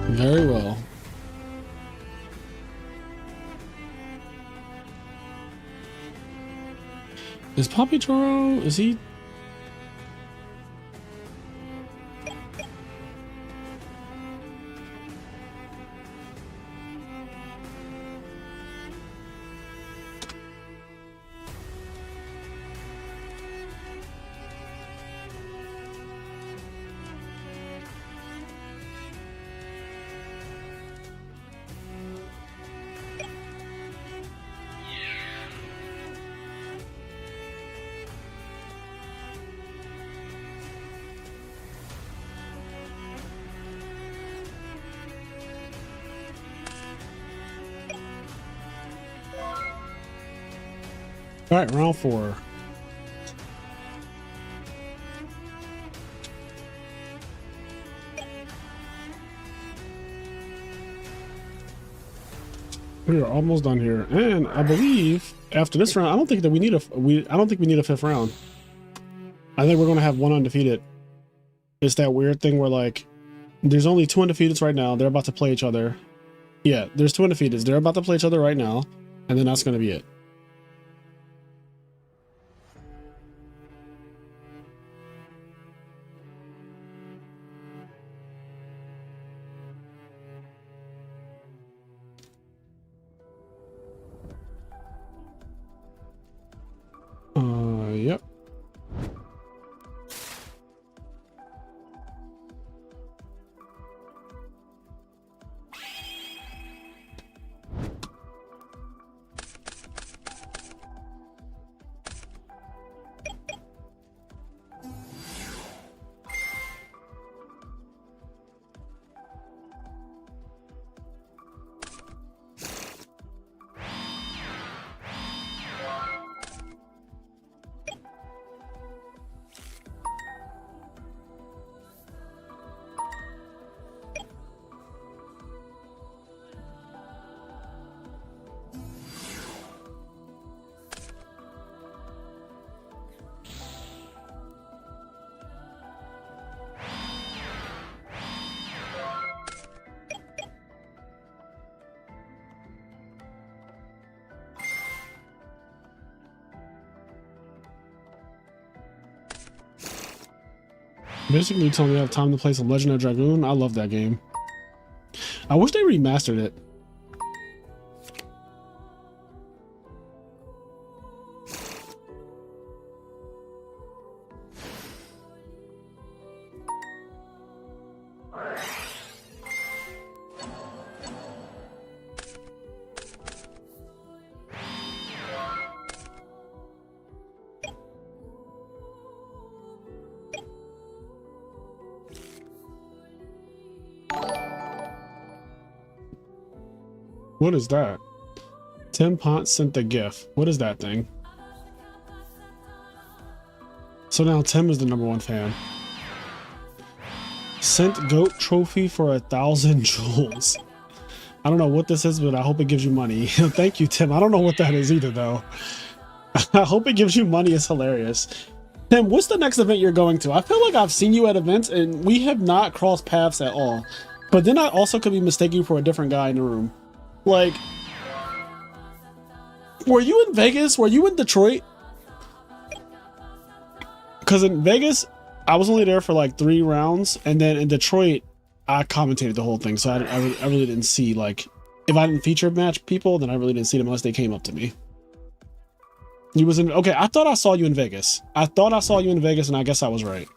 Very well. Is Poppy Toro, is he? All right, round 4. We are almost done here, and I believe after this round, I don't think that we need a 5th round. I think we're gonna have one undefeated. It's that weird thing where like, there's only 2 undefeateds right now. They're about to play each other. Yeah, there's 2 undefeateds. They're about to play each other right now, and then that's gonna be it. Basically, you telling me I have time to play some Legend of Dragoon. I love that game. I wish they remastered it. What is that? Tim Pont sent the GIF. What is that thing? So now Tim is the #1 fan. Sent GOAT trophy for 1,000 jewels. I don't know what this is, but I hope it gives you money. Thank you, Tim. I don't know what that is either, though. I hope it gives you money. It's hilarious. Tim, what's the next event you're going to? I feel like I've seen you at events, and we have not crossed paths at all. But then I also could be mistaking you for a different guy in the room. Like, were you in Vegas? Were you in Detroit? Because in Vegas, I was only there for like 3 rounds, and then in Detroit, I commentated the whole thing, so I really didn't see, like, if I didn't feature match people, then I really didn't see them unless they came up to me. You was in, okay, I thought I saw you in Vegas. I thought I saw you in Vegas, and I guess I was right.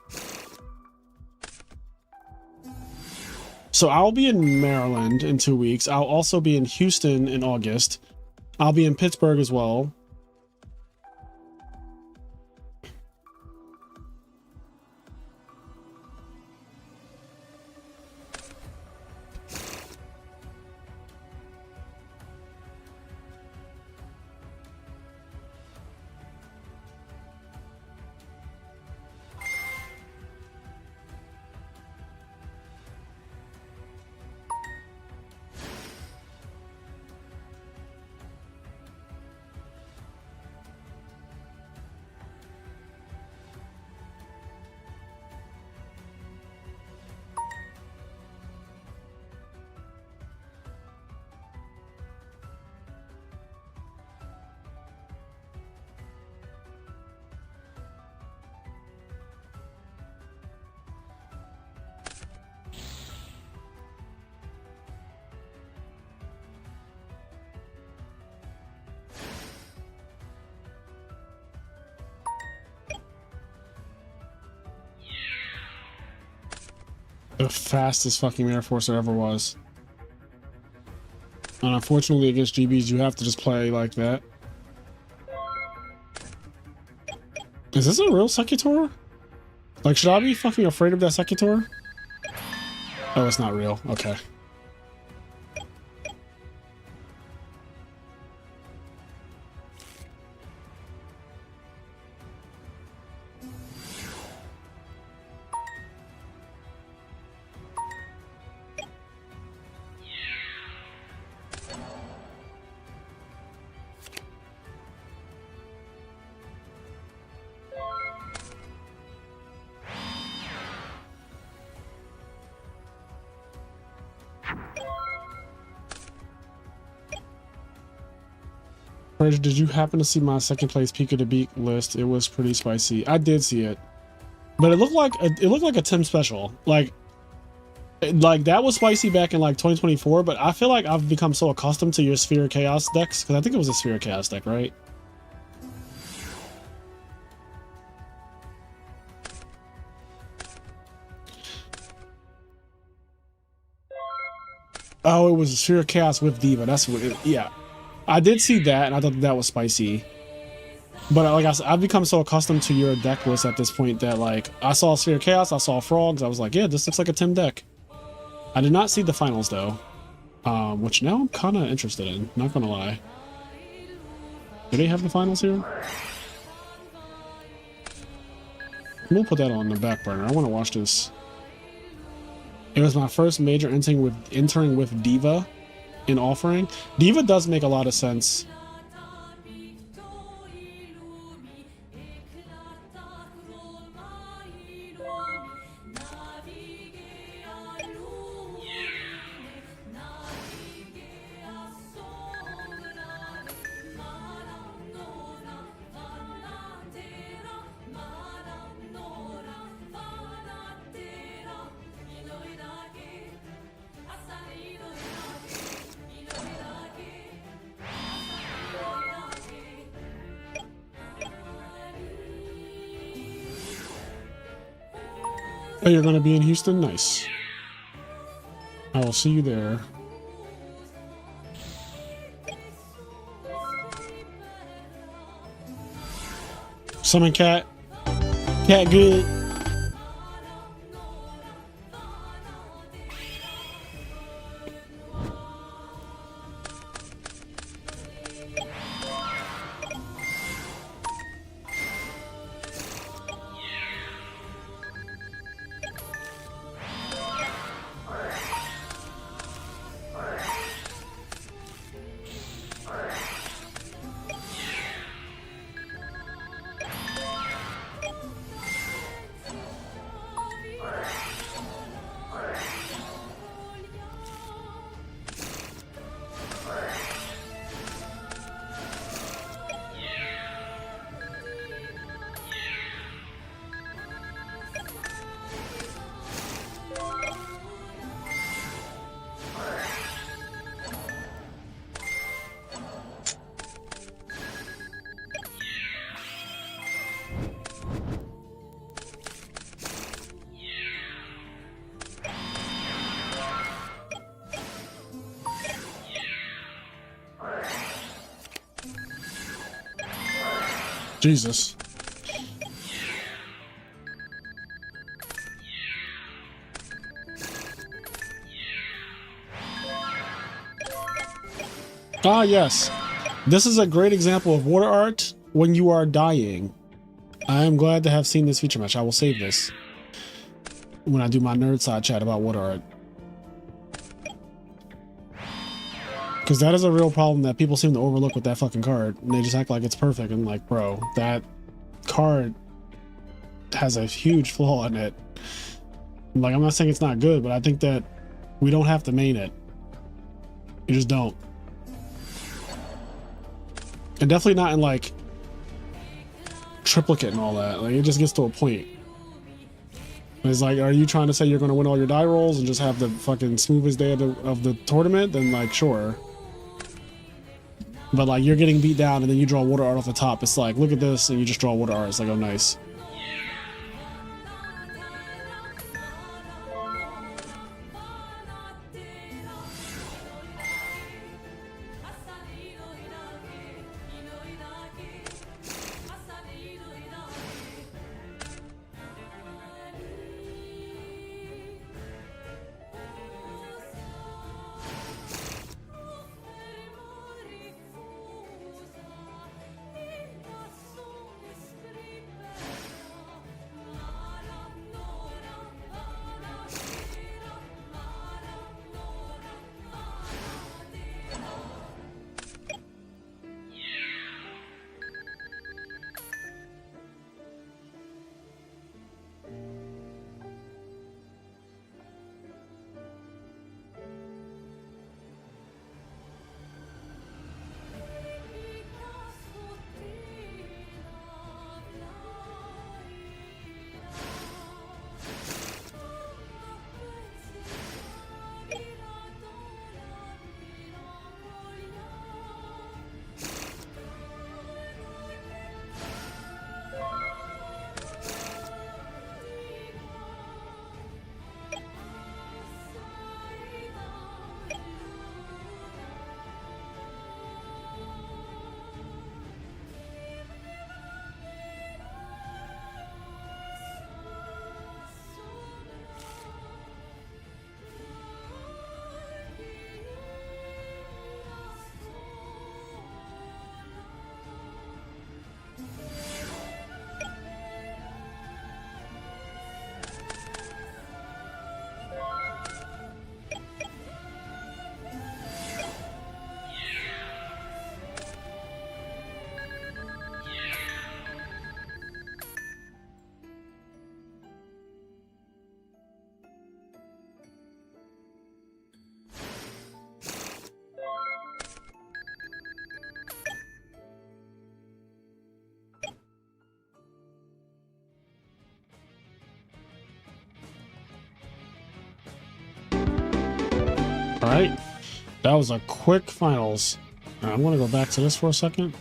So I'll be in Maryland in 2 weeks. I'll also be in Houston in August. I'll be in Pittsburgh as well. The fastest fucking Air Force there ever was. And unfortunately against GBs, you have to just play like that. Is this a real Secutor? Like, should I be fucking afraid of that Secutor? Oh, it's not real. Okay. Did you happen to see my second place Peak of the Beak list? It was pretty spicy. I did see it, but it looked like a Tim special. Like that was spicy back in like 2024. But I feel like I've become so accustomed to your Sphere of Chaos decks, because I think it was a Sphere of Chaos deck, right? Oh, it was a Sphere of Chaos with Diva. That's what it, yeah. I did see that, and I thought that was spicy. But like I said, I've become so accustomed to your deck list at this point that, like, I saw Sphere of Chaos, I saw Frogs, I was like, yeah, this looks like a Tim deck. I did not see the finals, though. Which now I'm kind of interested in, not gonna lie. Do they have the finals here? We'll put that on the back burner. I want to watch this. It was my first major entering with Diva in offering. Diva does make a lot of sense. Oh, you're going to be in Houston? Nice. I will see you there. Summon cat. Cat good. Jesus. Ah, yes. This is a great example of water art when you are dying. I am glad to have seen this feature match. I will save this when I do my nerd side chat about water art. Because that is a real problem that people seem to overlook with that fucking card. And they just act like it's perfect. And like, bro, that card has a huge flaw in it. Like, I'm not saying it's not good, but I think that we don't have to main it. You just don't. And definitely not in like triplicate and all that. Like, it just gets to a point. It's like, are you trying to say you're going to win all your die rolls and just have the fucking smoothest day of the tournament? Then like, sure. But like, you're getting beat down and then you draw water art off the top. It's like, look at this, and you just draw water art. It's like, oh, nice. All right, that was a quick finals. I'm going to go back to this for a second.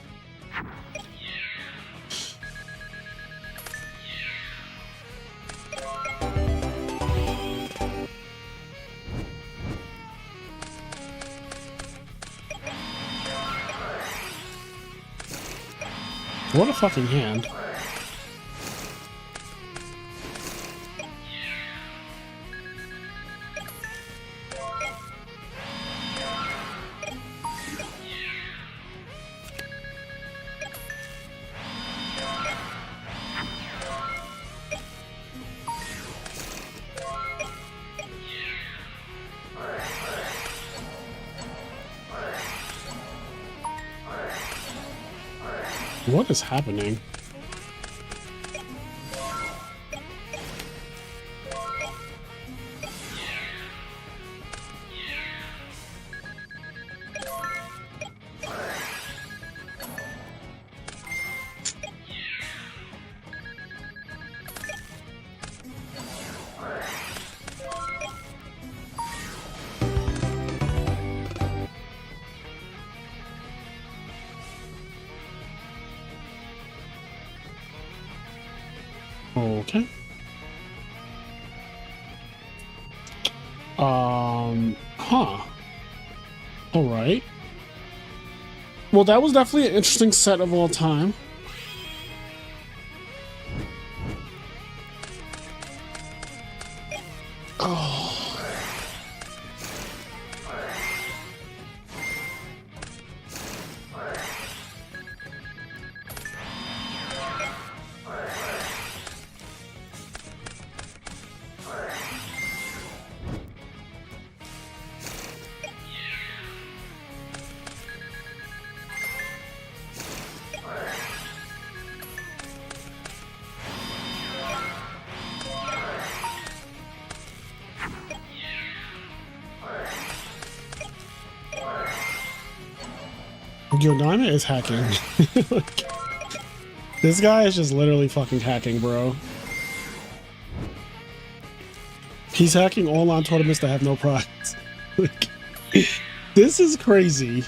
What a fucking hand. What is happening? Okay. Huh. All right. Well, that was definitely an interesting set of all time. Oh. Yugioh is hacking. This guy is just literally fucking hacking, bro. He's hacking online tournaments that have no prize. This is crazy.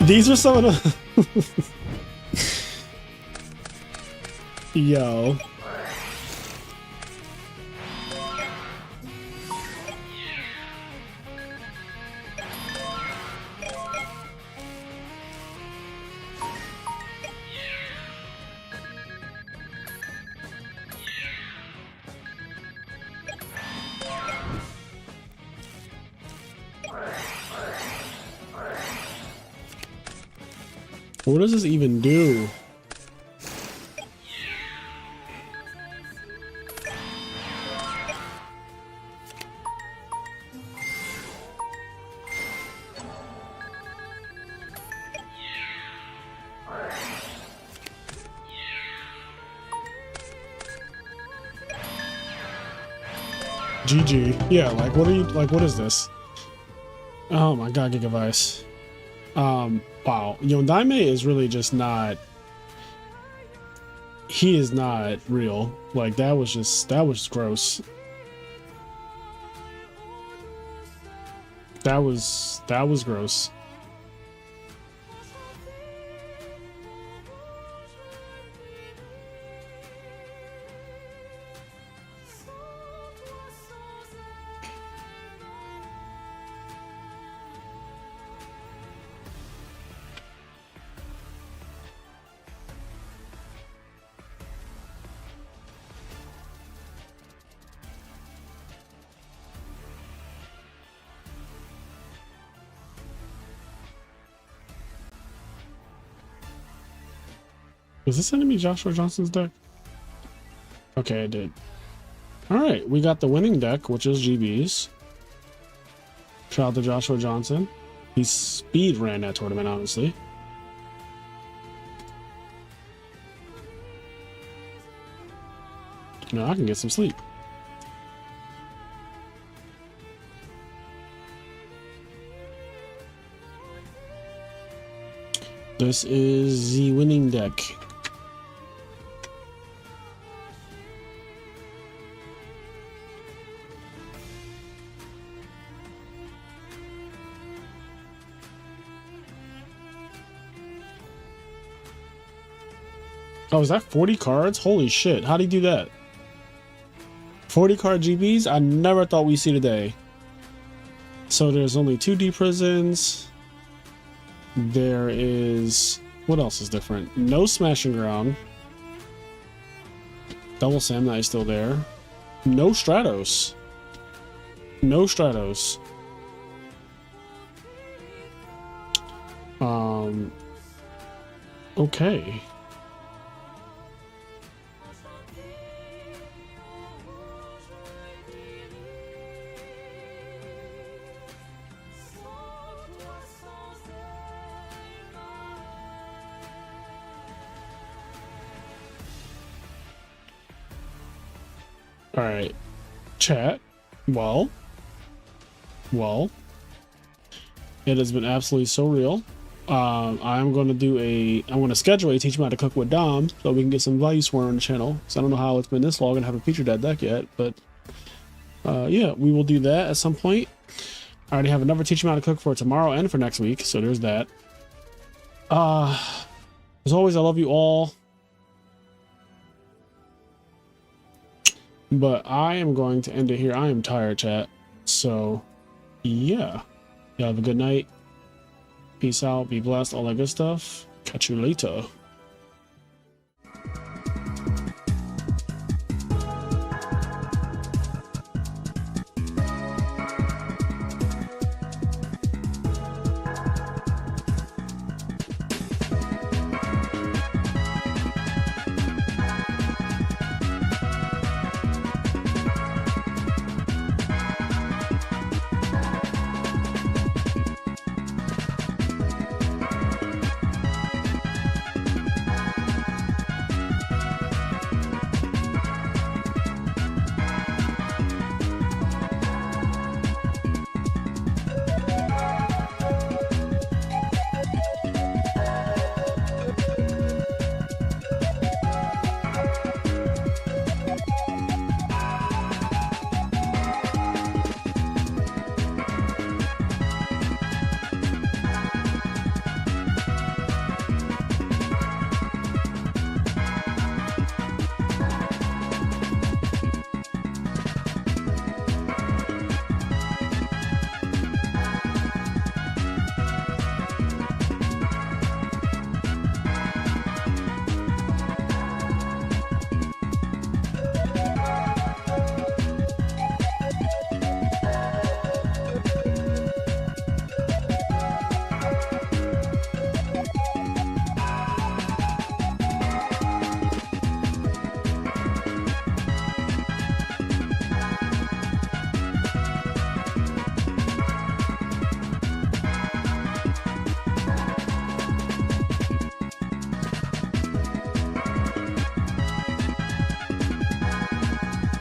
These are some of the... Yo. What does this even do? GG. Yeah, like what are you like what is this? Oh my god, Gigavice. Wow. Yondaime is really just not, he is not real. Like that was gross. That was gross. Was this enemy Joshua Johnson's deck? Okay, I did. Alright, we got the winning deck, which is GB's. Shout out to Joshua Johnson. He speed ran that tournament, honestly. Now I can get some sleep. This is the winning deck. Oh, is that 40 cards? Holy shit. How'd he do that? 40 card GBs? I never thought we'd see today. So there's only 2 D prisons. There is What else is different? No smashing ground. Double Sam that is still there. No Stratos. No Stratos. Okay. All right, chat. Well, it has been absolutely so real. I'm going to schedule a teach me how to cook with Dom so we can get some value sworn on the channel. Because I don't know how it's been this long and haven't featured that deck yet, but yeah, we will do that at some point. I already have another teach me how to cook for tomorrow and for next week, so there's that. As always, I love you all. But I am going to end it here. I am tired, chat. So, yeah. Y'all have a good night. Peace out. Be blessed. All that good stuff. Catch you later.